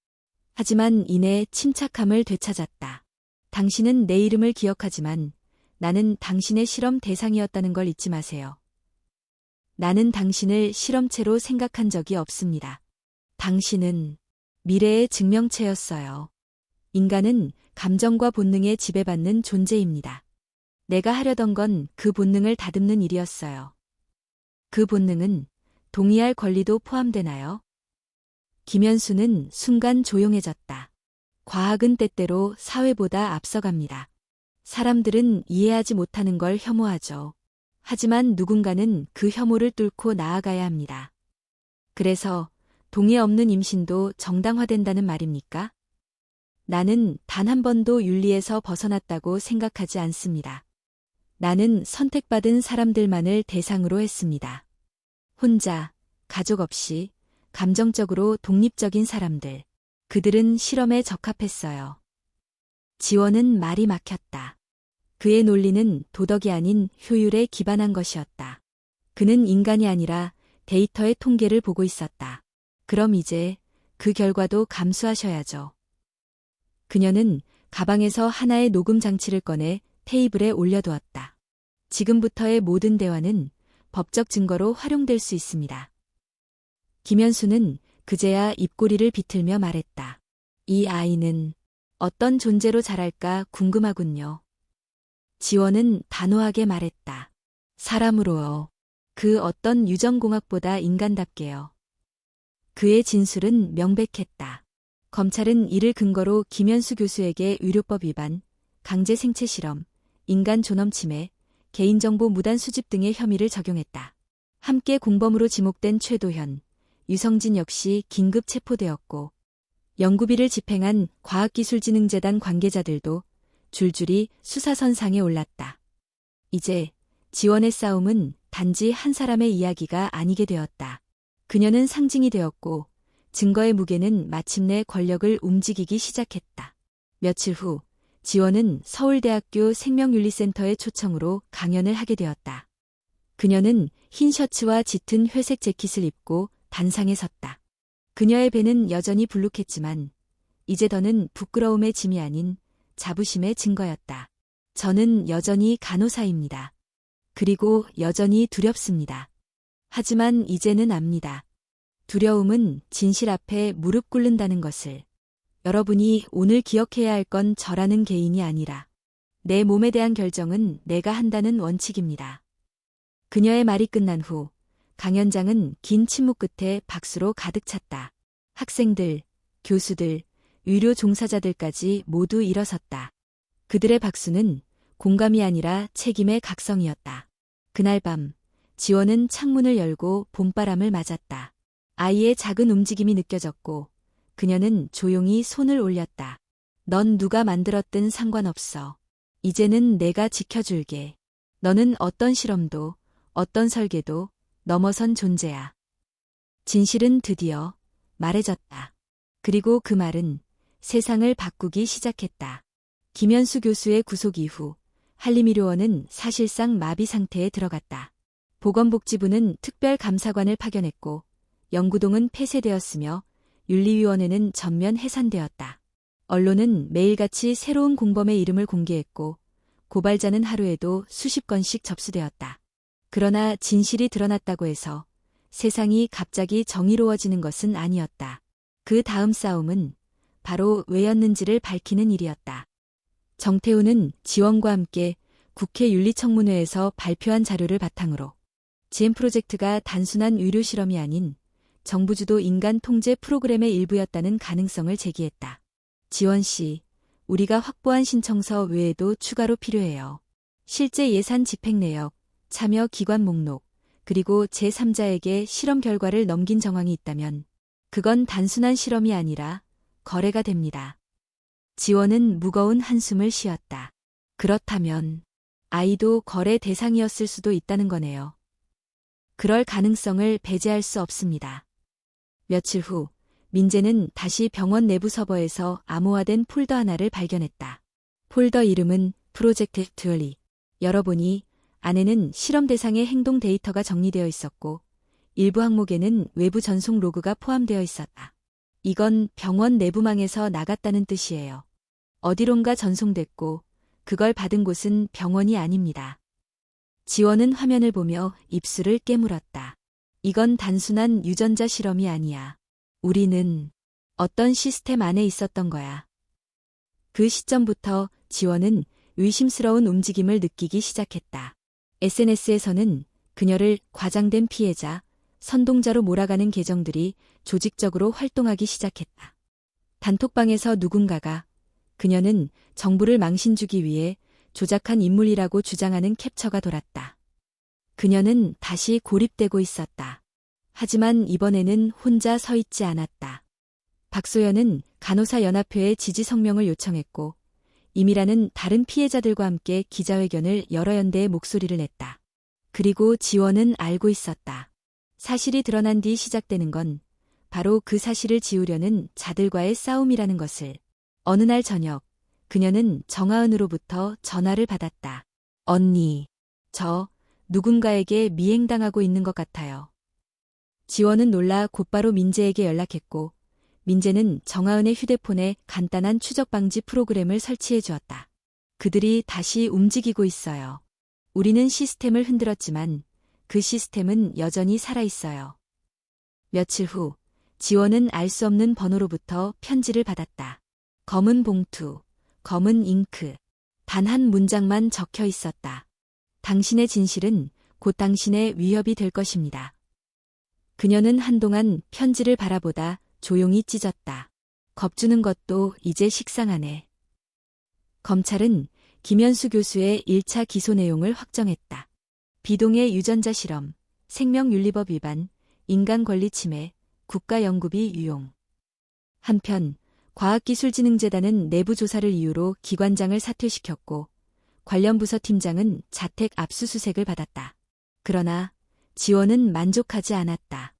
하지만 이내 침착함을 되찾았다. 당신은 내 이름을 기억하지만 나는 당신의 실험 대상이었다는 걸 잊지 마세요. 나는 당신을 실험체로 생각한 적이 없습니다. 당신은 미래의 증명체였어요. 인간은 감정과 본능에 지배받는 존재입니다. 내가 하려던 건 그 본능을 다듬는 일이었어요. 그 본능은 동의할 권리도 포함되나요? 김현수는 순간 조용해졌다. 과학은 때때로 사회보다 앞서갑니다. 사람들은 이해하지 못하는 걸 혐오하죠. 하지만 누군가는 그 혐오를 뚫고 나아가야 합니다. 그래서 동의 없는 임신도 정당화된다는 말입니까? 나는 단 한 번도 윤리에서 벗어났다고 생각하지 않습니다. 나는 선택받은 사람들만을 대상으로 했습니다. 혼자, 가족 없이, 감정적으로 독립적인 사람들. 그들은 실험에 적합했어요. 지원은 말이 막혔다. 그의 논리는 도덕이 아닌 효율에 기반한 것이었다. 그는 인간이 아니라 데이터의 통계를 보고 있었다. 그럼 이제 그 결과도 감수하셔야죠. 그녀는 가방에서 하나의 녹음 장치를 꺼내 테이블에 올려두었다. 지금부터의 모든 대화는 법적 증거로 활용될 수 있습니다. 김현수는 그제야 입꼬리를 비틀며 말했다. 이 아이는 어떤 존재로 자랄까 궁금하군요. 지원은 단호하게 말했다. 사람으로요. 그 어떤 유전공학보다 인간답게요. 그의 진술은 명백했다. 검찰은 이를 근거로 김현수 교수에게 의료법 위반, 강제 생체 실험, 인간 존엄 침해, 개인정보 무단 수집 등의 혐의를 적용했다. 함께 공범으로 지목된 최도현, 유성진 역시 긴급 체포되었고 연구비를 집행한 과학기술진흥재단 관계자들도 줄줄이 수사선상에 올랐다. 이제 지원의 싸움은 단지 한 사람의 이야기가 아니게 되었다. 그녀는 상징이 되었고 증거의 무게는 마침내 권력을 움직이기 시작했다. 며칠 후 지원은 서울대학교 생명윤리센터의 초청으로 강연을 하게 되었다. 그녀는 흰 셔츠와 짙은 회색 재킷을 입고 단상에 섰다. 그녀의 배는 여전히 불룩했지만 이제 더는 부끄러움의 짐이 아닌 자부심의 증거였다. 저는 여전히 간호사입니다. 그리고 여전히 두렵습니다. 하지만 이제는 압니다. 두려움은 진실 앞에 무릎 꿇는다는 것을. 여러분이 오늘 기억해야 할 건 저라는 개인이 아니라 내 몸에 대한 결정은 내가 한다는 원칙입니다. 그녀의 말이 끝난 후 강연장은 긴 침묵 끝에 박수로 가득 찼다. 학생들, 교수들, 의료 종사자들까지 모두 일어섰다. 그들의 박수는 공감이 아니라 책임의 각성이었다. 그날 밤, 지원은 창문을 열고 봄바람을 맞았다. 아이의 작은 움직임이 느껴졌고 그녀는 조용히 손을 올렸다. 넌 누가 만들었든 상관없어. 이제는 내가 지켜줄게. 너는 어떤 실험도, 어떤 설계도 넘어선 존재야. 진실은 드디어 말해졌다. 그리고 그 말은 세상을 바꾸기 시작했다. 김현수 교수의 구속 이후 한림의료원은 사실상 마비 상태에 들어갔다. 보건복지부는 특별감사관을 파견했고 연구동은 폐쇄되었으며 윤리위원회는 전면 해산되었다. 언론은 매일같이 새로운 공범의 이름을 공개했고 고발자는 하루에도 수십 건씩 접수되었다. 그러나 진실이 드러났다고 해서 세상이 갑자기 정의로워지는 것은 아니었다. 그 다음 싸움은 바로 왜였는지를 밝히는 일이었다. 정태우는 지원과 함께 국회 윤리청문회에서 발표한 자료를 바탕으로 GM 프로젝트가 단순한 의료 실험이 아닌 정부 주도 인간 통제 프로그램의 일부였다는 가능성을 제기했다. 지원 씨, 우리가 확보한 신청서 외에도 추가로 필요해요. 실제 예산 집행 내역, 참여 기관 목록, 그리고 제3자에게 실험 결과를 넘긴 정황이 있다면 그건 단순한 실험이 아니라 거래가 됩니다. 지원은 무거운 한숨을 쉬었다. 그렇다면 아이도 거래 대상이었을 수도 있다는 거네요. 그럴 가능성을 배제할 수 없습니다. 며칠 후 민재는 다시 병원 내부 서버에서 암호화된 폴더 하나를 발견했다. 폴더 이름은 프로젝트 듀얼리. 열어보니 안에는 실험 대상의 행동 데이터가 정리되어 있었고 일부 항목에는 외부 전송 로그가 포함되어 있었다. 이건 병원 내부망에서 나갔다는 뜻이에요. 어디론가 전송됐고 그걸 받은 곳은 병원이 아닙니다. 지원은 화면을 보며 입술을 깨물었다. 이건 단순한 유전자 실험이 아니야. 우리는 어떤 시스템 안에 있었던 거야. 그 시점부터 지원은 의심스러운 움직임을 느끼기 시작했다. SNS에서는 그녀를 과장된 피해자, 선동자로 몰아가는 계정들이 조직적으로 활동하기 시작했다. 단톡방에서 누군가가 그녀는 정부를 망신주기 위해 조작한 인물이라고 주장하는 캡처가 돌았다. 그녀는 다시 고립되고 있었다. 하지만 이번에는 혼자 서 있지 않았다. 박소연은 간호사연합회에 지지 성명을 요청했고 임이라는 다른 피해자들과 함께 기자회견을 열어 연대의 목소리를 냈다. 그리고 지원은 알고 있었다. 사실이 드러난 뒤 시작되는 건 바로 그 사실을 지우려는 자들과의 싸움이라는 것을. 어느 날 저녁, 그녀는 정하은으로부터 전화를 받았다. 언니, 저 누군가에게 미행당하고 있는 것 같아요. 지원은 놀라 곧바로 민재에게 연락했고 민재는 정하은의 휴대폰에 간단한 추적 방지 프로그램을 설치해 주었다. 그들이 다시 움직이고 있어요. 우리는 시스템을 흔들었지만 그 시스템은 여전히 살아있어요. 며칠 후 지원은 알 수 없는 번호로부터 편지를 받았다. 검은 봉투, 검은 잉크, 단 한 문장만 적혀 있었다. 당신의 진실은 곧 당신의 위협이 될 것입니다. 그녀는 한동안 편지를 바라보다 조용히 찢었다. 겁주는 것도 이제 식상하네. 검찰은 김현수 교수의 1차 기소 내용을 확정했다. 비동의 유전자 실험, 생명윤리법 위반, 인간권리 침해, 국가연구비 유용. 한편 과학기술진흥재단은 내부 조사를 이유로 기관장을 사퇴시켰고 관련 부서 팀장은 자택 압수수색을 받았다. 그러나 지원은 만족하지 않았다.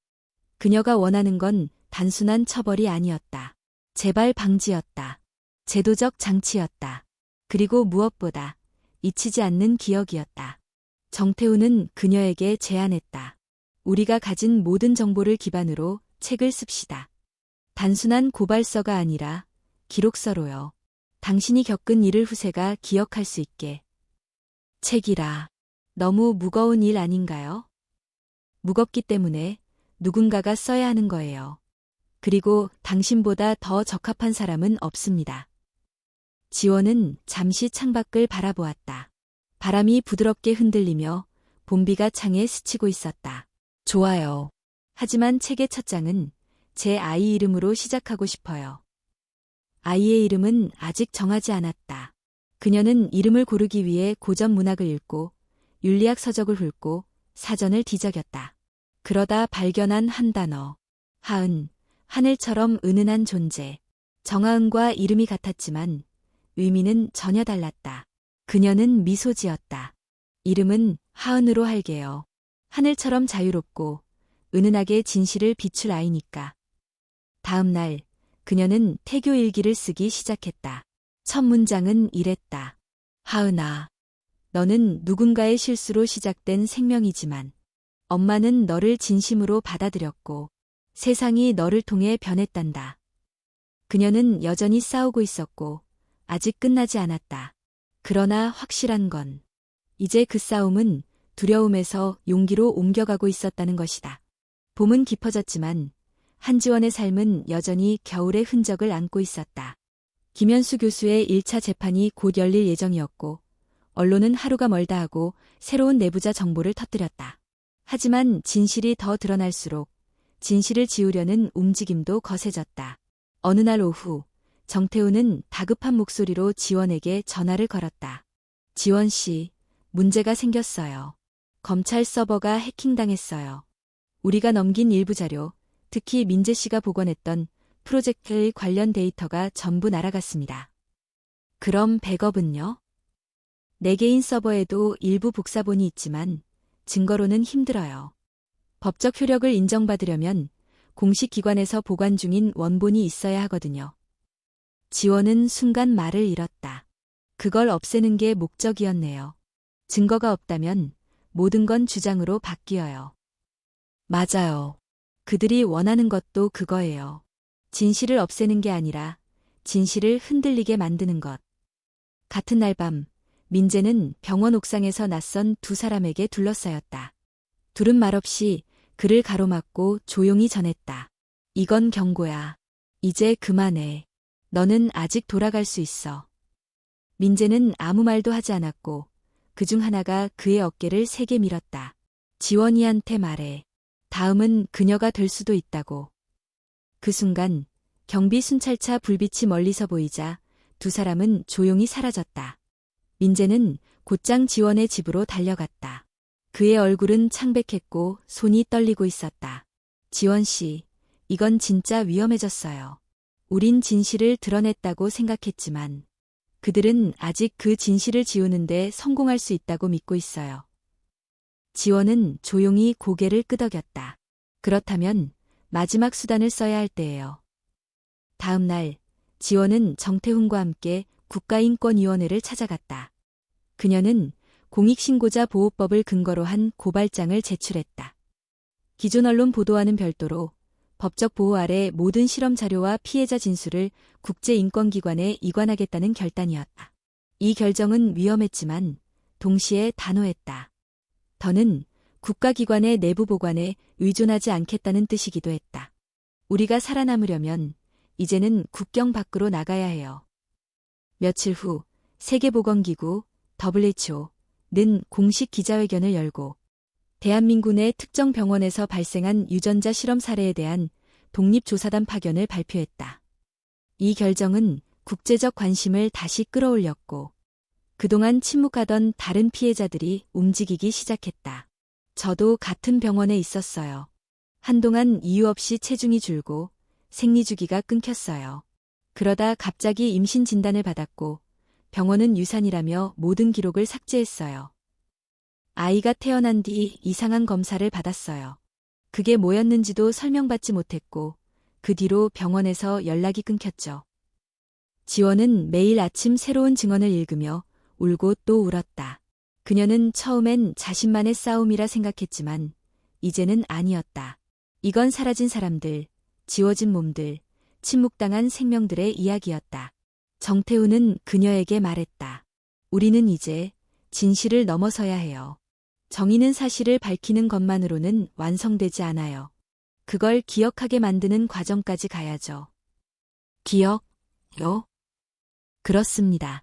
그녀가 원하는 건 단순한 처벌이 아니었다. 재발 방지였다. 제도적 장치였다. 그리고 무엇보다 잊히지 않는 기억이었다. 정태우는 그녀에게 제안했다. 우리가 가진 모든 정보를 기반으로 책을 씁시다. 단순한 고발서가 아니라 기록서로요. 당신이 겪은 일을 후세가 기억할 수 있게. 책이라. 너무 무거운 일 아닌가요? 무겁기 때문에 누군가가 써야 하는 거예요. 그리고 당신보다 더 적합한 사람은 없습니다. 지원은 잠시 창밖을 바라보았다. 바람이 부드럽게 흔들리며 봄비가 창에 스치고 있었다. 좋아요. 하지만 책의 첫 장은 제 아이 이름으로 시작하고 싶어요. 아이의 이름은 아직 정하지 않았다. 그녀는 이름을 고르기 위해 고전 문학을 읽고 윤리학 서적을 훑고 사전을 뒤적였다. 그러다 발견한 한 단어. 하은, 하늘처럼 은은한 존재. 정하은과 이름이 같았지만 의미는 전혀 달랐다. 그녀는 미소 지었다. 이름은 하은으로 할게요. 하늘처럼 자유롭고 은은하게 진실을 비출 아이니까. 다음 날 그녀는 태교 일기를 쓰기 시작했다. 첫 문장은 이랬다. 하은아, 너는 누군가의 실수로 시작된 생명이지만 엄마는 너를 진심으로 받아들였고 세상이 너를 통해 변했단다. 그녀는 여전히 싸우고 있었고 아직 끝나지 않았다. 그러나 확실한 건 이제 그 싸움은 두려움에서 용기로 옮겨가고 있었다는 것이다. 봄은 깊어졌지만 한지원의 삶은 여전히 겨울의 흔적을 안고 있었다. 김현수 교수의 1차 재판이 곧 열릴 예정이었고 언론은 하루가 멀다 하고 새로운 내부자 정보를 터뜨렸다. 하지만 진실이 더 드러날수록 진실을 지우려는 움직임도 거세졌다. 어느 날 오후 정태우는 다급한 목소리로 지원에게 전화를 걸었다. 지원 씨, 문제가 생겼어요. 검찰 서버가 해킹당했어요. 우리가 넘긴 일부 자료, 특히 민재 씨가 복원했던 프로젝트의 관련 데이터가 전부 날아갔습니다. 그럼 백업은요? 내 개인 서버에도 일부 복사본이 있지만 증거로는 힘들어요. 법적 효력을 인정받으려면 공식 기관에서 보관 중인 원본이 있어야 하거든요. 지원은 순간 말을 잃었다. 그걸 없애는 게 목적이었네요. 증거가 없다면 모든 건 주장으로 바뀌어요. 맞아요. 그들이 원하는 것도 그거예요. 진실을 없애는 게 아니라 진실을 흔들리게 만드는 것. 같은 날 밤, 민재는 병원 옥상에서 낯선 두 사람에게 둘러싸였다. 둘은 말없이 그를 가로막고 조용히 전했다. 이건 경고야. 이제 그만해. 너는 아직 돌아갈 수 있어. 민재는 아무 말도 하지 않았고 그중 하나가 그의 어깨를 세게 밀었다. 지원이한테 말해. 다음은 그녀가 될 수도 있다고. 그 순간 경비 순찰차 불빛이 멀리서 보이자 두 사람은 조용히 사라졌다. 민재는 곧장 지원의 집으로 달려갔다. 그의 얼굴은 창백했고 손이 떨리고 있었다. 지원 씨, 이건 진짜 위험해졌어요. 우린 진실을 드러냈다고 생각했지만 그들은 아직 그 진실을 지우는데 성공할 수 있다고 믿고 있어요. 지원은 조용히 고개를 끄덕였다. 그렇다면 마지막 수단을 써야 할 때예요. 다음 날 지원은 정태훈과 함께 국가인권위원회를 찾아갔다. 그녀는 공익신고자 보호법을 근거로 한 고발장을 제출했다. 기존 언론 보도와는 별도로 법적 보호 아래 모든 실험 자료와 피해자 진술을 국제인권기관에 이관하겠다는 결단이었다. 이 결정은 위험했지만 동시에 단호했다. 더는 국가기관의 내부 보관에 의존하지 않겠다는 뜻이기도 했다. 우리가 살아남으려면 이제는 국경 밖으로 나가야 해요. 며칠 후 세계보건기구 WHO는 공식 기자회견을 열고 대한민국 내 특정 병원에서 발생한 유전자 실험 사례에 대한 독립조사단 파견을 발표했다. 이 결정은 국제적 관심을 다시 끌어올렸고 그동안 침묵하던 다른 피해자들이 움직이기 시작했다. 저도 같은 병원에 있었어요. 한동안 이유 없이 체중이 줄고 생리주기가 끊겼어요. 그러다 갑자기 임신 진단을 받았고 병원은 유산이라며 모든 기록을 삭제했어요. 아이가 태어난 뒤 이상한 검사를 받았어요. 그게 뭐였는지도 설명받지 못했고 그 뒤로 병원에서 연락이 끊겼죠. 지원은 매일 아침 새로운 증언을 읽으며 울고 또 울었다. 그녀는 처음엔 자신만의 싸움이라 생각했지만 이제는 아니었다. 이건 사라진 사람들, 지워진 몸들, 침묵당한 생명들의 이야기였다. 정태우는 그녀에게 말했다. 우리는 이제 진실을 넘어서야 해요. 정의는 사실을 밝히는 것만으로는 완성되지 않아요. 그걸 기억하게 만드는 과정까지 가야죠. 기억요? 그렇습니다.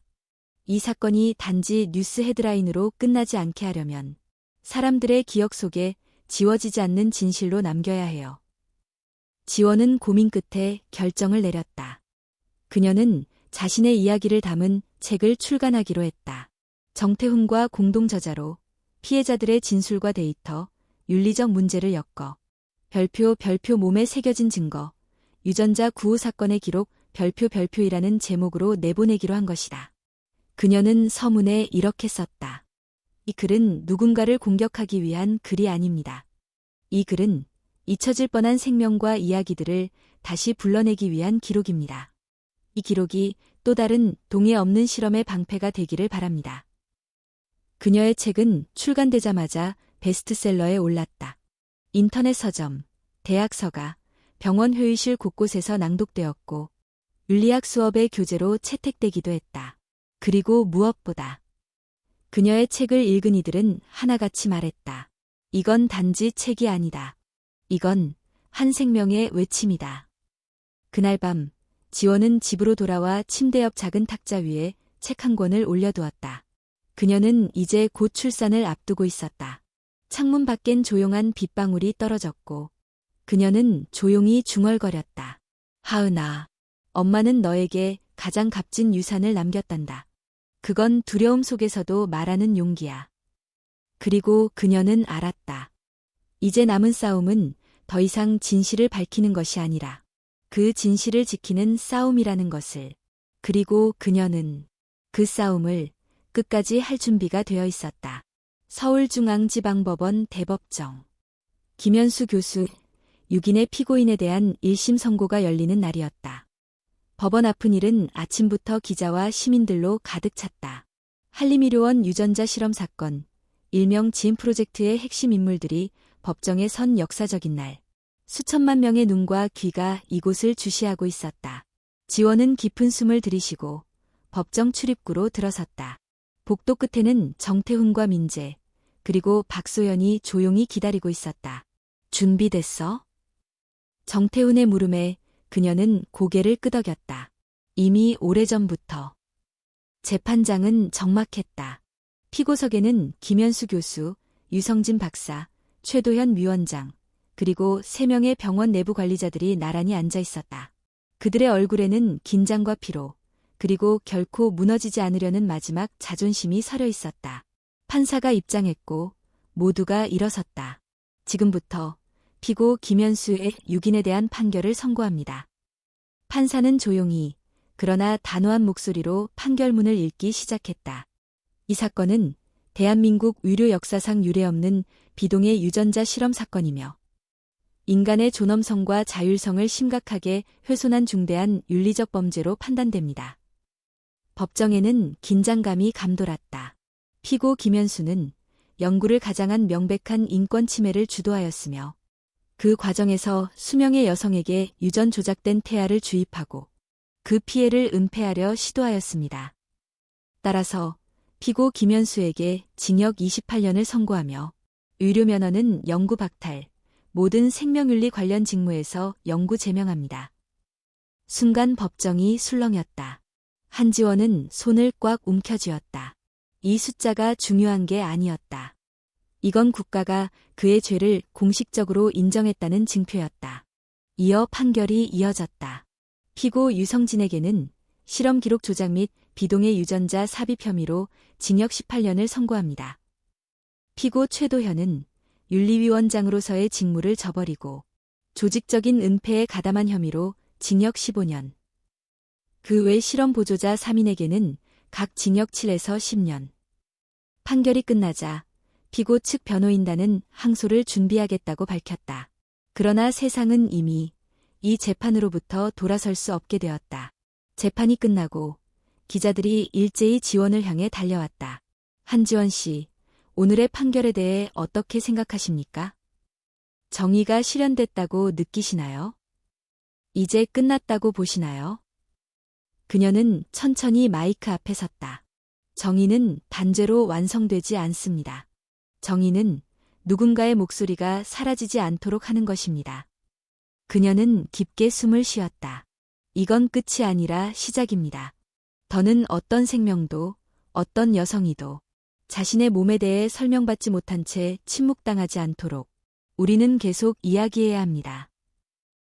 이 사건이 단지 뉴스 헤드라인으로 끝나지 않게 하려면 사람들의 기억 속에 지워지지 않는 진실로 남겨야 해요. 지원은 고민 끝에 결정을 내렸다. 그녀는 자신의 이야기를 담은 책을 출간하기로 했다. 정태훈과 공동 저자로 피해자들의 진술과 데이터, 윤리적 문제를 엮어 별표 몸에 새겨진 증거, 유전자 구호 사건의 기록 별표이라는 제목으로 내보내기로 한 것이다. 그녀는 서문에 이렇게 썼다. 이 글은 누군가를 공격하기 위한 글이 아닙니다. 이 글은 잊혀질 뻔한 생명과 이야기들을 다시 불러내기 위한 기록입니다. 이 기록이 또 다른 동의 없는 실험의 방패가 되기를 바랍니다. 그녀의 책은 출간되자마자 베스트셀러에 올랐다. 인터넷 서점, 대학 서가, 병원 회의실 곳곳에서 낭독되었고 윤리학 수업의 교재로 채택되기도 했다. 그리고 무엇보다 그녀의 책을 읽은 이들은 하나같이 말했다. 이건 단지 책이 아니다. 이건 한 생명의 외침이다. 그날 밤 지원은 집으로 돌아와 침대 옆 작은 탁자 위에 책 한 권을 올려두었다. 그녀는 이제 곧 출산을 앞두고 있었다. 창문 밖엔 조용한 빗방울이 떨어졌고 그녀는 조용히 중얼거렸다. 하은아, 엄마는 너에게 가장 값진 유산을 남겼단다. 그건 두려움 속에서도 말하는 용기야. 그리고 그녀는 알았다. 이제 남은 싸움은 더 이상 진실을 밝히는 것이 아니라 그 진실을 지키는 싸움이라는 것을. 그리고 그녀는 그 싸움을 끝까지 할 준비가 되어 있었다. 서울중앙지방법원 대법정. 김현수 교수 6인의 피고인에 대한 1심 선고가 열리는 날이었다. 법원 앞은 일은 아침부터 기자와 시민들로 가득 찼다. 한림의료원 유전자 실험 사건, 일명 진 프로젝트의 핵심 인물들이 법정에 선 역사적인 날. 수천만 명의 눈과 귀가 이곳을 주시하고 있었다. 지원은 깊은 숨을 들이쉬고 법정 출입구로 들어섰다. 복도 끝에는 정태훈과 민재, 그리고 박소연이 조용히 기다리고 있었다. 준비됐어? 정태훈의 물음에 그녀는 고개를 끄덕였다. 이미 오래전부터. 재판장은 적막했다. 피고석에는 김현수 교수, 유성진 박사, 최도현 위원장, 그리고 3명의 병원 내부 관리자들이 나란히 앉아 있었다. 그들의 얼굴에는 긴장과 피로, 그리고 결코 무너지지 않으려는 마지막 자존심이 서려 있었다. 판사가 입장했고 모두가 일어섰다. 지금부터 피고 김현수의 6인에 대한 판결을 선고합니다. 판사는 조용히 그러나 단호한 목소리로 판결문을 읽기 시작했다. 이 사건은 대한민국 의료 역사상 유례없는 비동의 유전자 실험 사건이며 인간의 존엄성과 자율성을 심각하게 훼손한 중대한 윤리적 범죄로 판단됩니다. 법정에는 긴장감이 감돌았다. 피고 김현수는 연구를 가장한 명백한 인권 침해를 주도하였으며 그 과정에서 수명의 여성에게 유전 조작된 태아를 주입하고 그 피해를 은폐하려 시도하였습니다. 따라서 피고 김현수에게 징역 28년을 선고하며 의료 면허는 영구 박탈, 모든 생명윤리 관련 직무에서 영구 제명합니다. 순간 법정이 술렁였다. 한지원은 손을 꽉 움켜쥐었다. 이 숫자가 중요한 게 아니었다. 이건 국가가 그의 죄를 공식적으로 인정했다는 증표였다. 이어 판결이 이어졌다. 피고 유성진에게는 실험 기록 조작 및 비동의 유전자 삽입 혐의로 징역 18년을 선고합니다. 피고 최도현은 윤리위원장으로서의 직무를 저버리고 조직적인 은폐에 가담한 혐의로 징역 15년. 그 외 실험 보조자 3인에게는 각 징역 7에서 10년. 판결이 끝나자 피고 측 변호인단은 항소를 준비하겠다고 밝혔다. 그러나 세상은 이미 이 재판으로부터 돌아설 수 없게 되었다. 재판이 끝나고 기자들이 일제히 지원을 향해 달려왔다. 한지원 씨, 오늘의 판결에 대해 어떻게 생각하십니까? 정의가 실현됐다고 느끼시나요? 이제 끝났다고 보시나요? 그녀는 천천히 마이크 앞에 섰다. 정의는 단죄로 완성되지 않습니다. 정의는 누군가의 목소리가 사라지지 않도록 하는 것입니다. 그녀는 깊게 숨을 쉬었다. 이건 끝이 아니라 시작입니다. 더는 어떤 생명도, 어떤 여성이도 자신의 몸에 대해 설명받지 못한 채 침묵당하지 않도록 우리는 계속 이야기해야 합니다.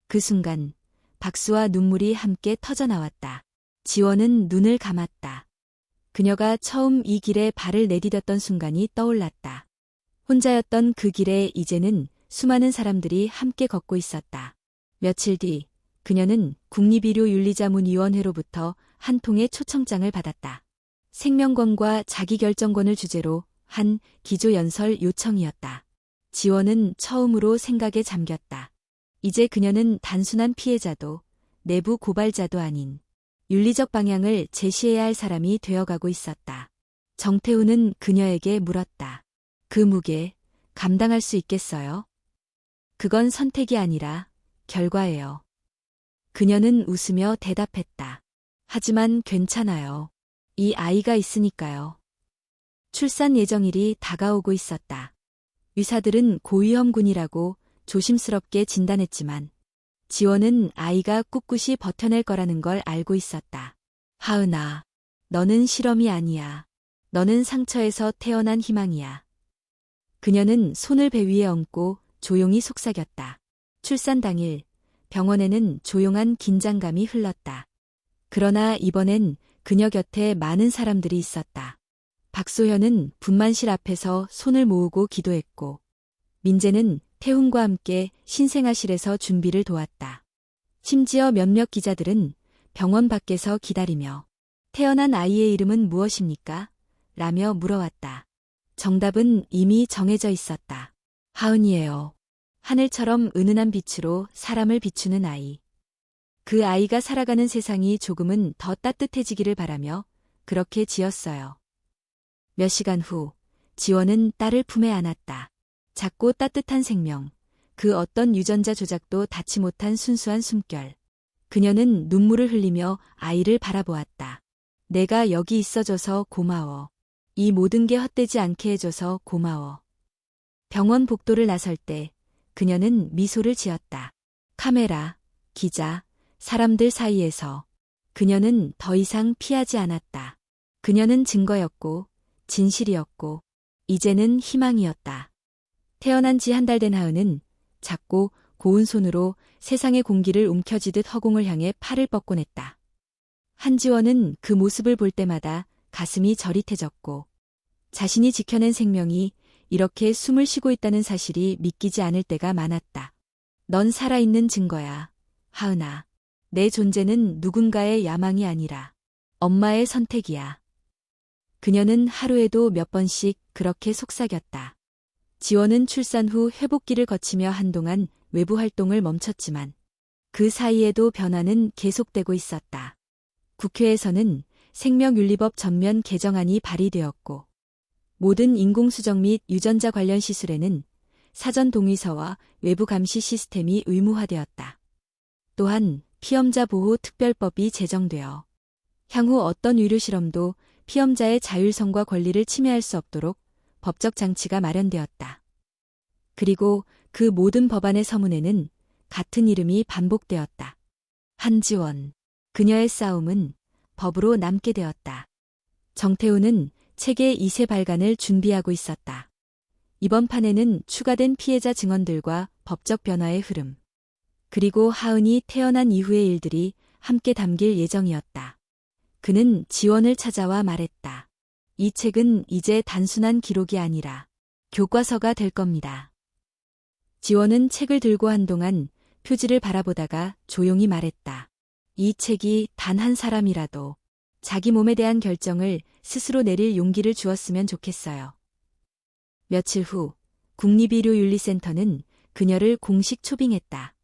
그 순간 박수와 눈물이 함께 터져나왔다. 지원은 눈을 감았다. 그녀가 처음 이 길에 발을 내디뎠던 순간이 떠올랐다. 혼자였던 그 길에 이제는 수많은 사람들이 함께 걷고 있었다. 며칠 뒤 그녀는 국립의료윤리자문위원회로부터 한 통의 초청장을 받았다. 생명권과 자기결정권을 주제로 한 기조연설 요청이었다. 지원은 처음으로 생각에 잠겼다. 이제 그녀는 단순한 피해자도 내부 고발자도 아닌 윤리적 방향을 제시해야 할 사람이 되어가고 있었다. 정태우는 그녀에게 물었다. 그 무게 감당할 수 있겠어요? 그건 선택이 아니라 결과예요. 그녀는 웃으며 대답했다. 하지만 괜찮아요. 이 아이가 있으니까요. 출산 예정일이 다가오고 있었다. 의사들은 고위험군이라고 조심스럽게 진단했지만 지원은 아이가 꿋꿋이 버텨낼 거라는 걸 알고 있었다. 하은아, 너는 실험이 아니야. 너는 상처에서 태어난 희망이야. 그녀는 손을 배 위에 얹고 조용히 속삭였다. 출산 당일 병원에는 조용한 긴장감이 흘렀다. 그러나 이번엔 그녀 곁에 많은 사람들이 있었다. 박소현은 분만실 앞에서 손을 모으고 기도했고 민재는 태훈과 함께 신생아실에서 준비를 도왔다. 심지어 몇몇 기자들은 병원 밖에서 기다리며 태어난 아이의 이름은 무엇입니까? 라며 물어왔다. 정답은 이미 정해져 있었다. 하은이에요. 하늘처럼 은은한 빛으로 사람을 비추는 아이. 그 아이가 살아가는 세상이 조금은 더 따뜻해지기를 바라며 그렇게 지었어요. 몇 시간 후 지원은 딸을 품에 안았다. 작고 따뜻한 생명, 그 어떤 유전자 조작도 닿지 못한 순수한 숨결. 그녀는 눈물을 흘리며 아이를 바라보았다. 내가 여기 있어줘서 고마워. 이 모든 게 헛되지 않게 해줘서 고마워. 병원 복도를 나설 때 그녀는 미소를 지었다. 카메라, 기자, 사람들 사이에서 그녀는 더 이상 피하지 않았다. 그녀는 증거였고 진실이었고 이제는 희망이었다. 태어난 지 한 달 된 하은은 작고 고운 손으로 세상의 공기를 움켜쥐듯 허공을 향해 팔을 뻗곤 했다. 한지원은 그 모습을 볼 때마다 가슴이 저릿해졌고 자신이 지켜낸 생명이 이렇게 숨을 쉬고 있다는 사실이 믿기지 않을 때가 많았다. 넌 살아있는 증거야, 하은아. 내 존재는 누군가의 야망이 아니라 엄마의 선택이야. 그녀는 하루에도 몇 번씩 그렇게 속삭였다. 지원은 출산 후 회복기를 거치며 한동안 외부 활동을 멈췄지만 그 사이에도 변화는 계속되고 있었다. 국회에서는 생명윤리법 전면 개정안이 발의되었고 모든 인공수정 및 유전자 관련 시술에는 사전 동의서와 외부 감시 시스템이 의무화되었다. 또한 피험자 보호 특별법이 제정되어 향후 어떤 의료 실험도 피험자의 자율성과 권리를 침해할 수 없도록 법적 장치가 마련되었다. 그리고 그 모든 법안의 서문에는 같은 이름이 반복되었다. 한지원. 그녀의 싸움은 법으로 남게 되었다. 정태우는 책의 2세 발간을 준비하고 있었다. 이번 판에는 추가된 피해자 증언들과 법적 변화의 흐름, 그리고 하은이 태어난 이후의 일들이 함께 담길 예정이었다. 그는 지원을 찾아와 말했다. 이 책은 이제 단순한 기록이 아니라 교과서가 될 겁니다. 지원은 책을 들고 한동안 표지를 바라보다가 조용히 말했다. 이 책이 단 한 사람이라도 자기 몸에 대한 결정을 스스로 내릴 용기를 주었으면 좋겠어요. 며칠 후 국립의료윤리센터는 그녀를 공식 초빙했다.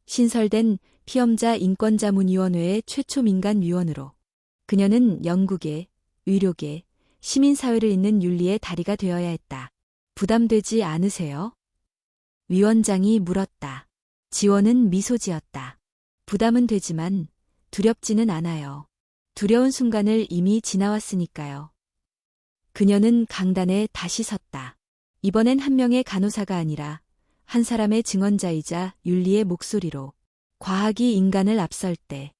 신설된 피험자 인권자문위원회의 최초 민간위원으로 그녀는 영국의 의료계, 시민사회를 잇는 윤리의 다리가 되어야 했다. 부담되지 않으세요? 위원장이 물었다. 지원은 미소 지었다. 부담은 되지만 두렵지는 않아요. 두려운 순간을 이미 지나왔으니까요. 그녀는 강단에 다시 섰다. 이번엔 한 명의 간호사가 아니라 한 사람의 증언자이자 윤리의 목소리로 과학이 인간을 앞설 때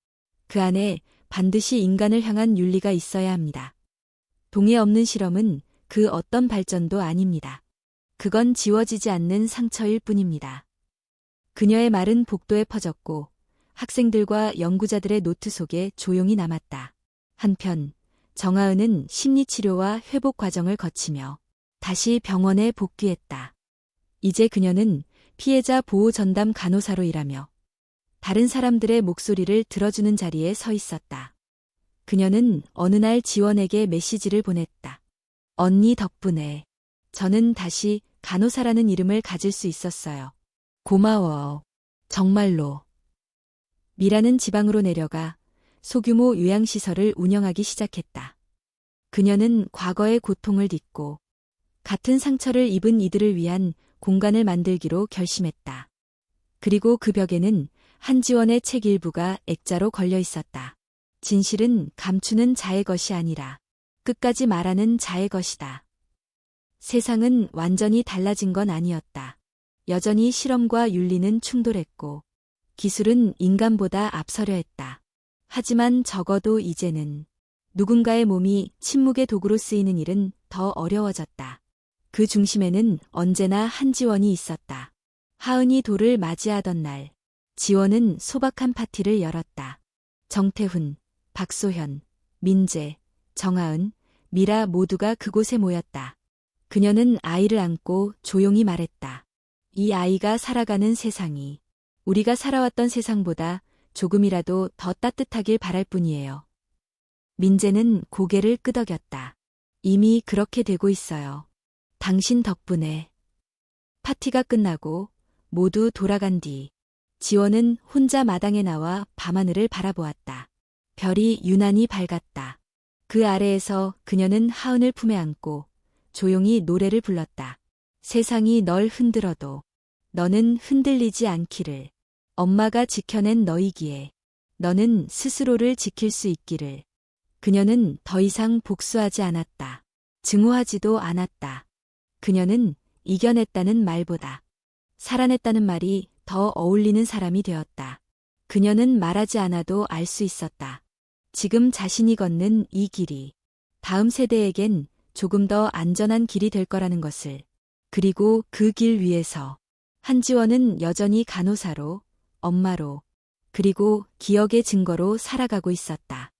그 안에 반드시 인간을 향한 윤리가 있어야 합니다. 동의 없는 실험은 그 어떤 발전도 아닙니다. 그건 지워지지 않는 상처일 뿐입니다. 그녀의 말은 복도에 퍼졌고 학생들과 연구자들의 노트 속에 조용히 남았다. 한편 정하은은 심리치료와 회복 과정을 거치며 다시 병원에 복귀했다. 이제 그녀는 피해자 보호 전담 간호사로 일하며 다른 사람들의 목소리를 들어주는 자리에 서 있었다. 그녀는 어느 날 지원에게 메시지를 보냈다. 언니 덕분에 저는 다시 간호사라는 이름을 가질 수 있었어요. 고마워. 정말로. 미라는 지방으로 내려가 소규모 요양시설을 운영하기 시작했다. 그녀는 과거의 고통을 딛고 같은 상처를 입은 이들을 위한 공간을 만들기로 결심했다. 그리고 그 벽에는 한지원의 책 일부가 액자로 걸려 있었다. 진실은 감추는 자의 것이 아니라 끝까지 말하는 자의 것이다. 세상은 완전히 달라진 건 아니었다. 여전히 실험과 윤리는 충돌했고 기술은 인간보다 앞서려 했다. 하지만 적어도 이제는 누군가의 몸이 침묵의 도구로 쓰이는 일은 더 어려워졌다. 그 중심에는 언제나 한지원이 있었다. 하은이 돌을 맞이하던 날, 지원은 소박한 파티를 열었다. 정태훈, 박소현, 민재, 정하은, 미라 모두가 그곳에 모였다. 그녀는 아이를 안고 조용히 말했다. 이 아이가 살아가는 세상이 우리가 살아왔던 세상보다 조금이라도 더 따뜻하길 바랄 뿐이에요. 민재는 고개를 끄덕였다. 이미 그렇게 되고 있어요. 당신 덕분에. 파티가 끝나고 모두 돌아간 뒤 지원은 혼자 마당에 나와 밤하늘을 바라보았다. 별이 유난히 밝았다. 그 아래에서 그녀는 하은을 품에 안고 조용히 노래를 불렀다. 세상이 널 흔들어도 너는 흔들리지 않기를. 엄마가 지켜낸 너이기에 너는 스스로를 지킬 수 있기를. 그녀는 더 이상 복수하지 않았다. 증오하지도 않았다. 그녀는 이겨냈다는 말보다 살아냈다는 말이 더 어울리는 사람이 되었다. 그녀는 말하지 않아도 알 수 있었다. 지금 자신이 걷는 이 길이 다음 세대에겐 조금 더 안전한 길이 될 거라는 것을. 그리고 그 길 위에서 한지원은 여전히 간호사로, 엄마로, 그리고 기억의 증거로 살아가고 있었다.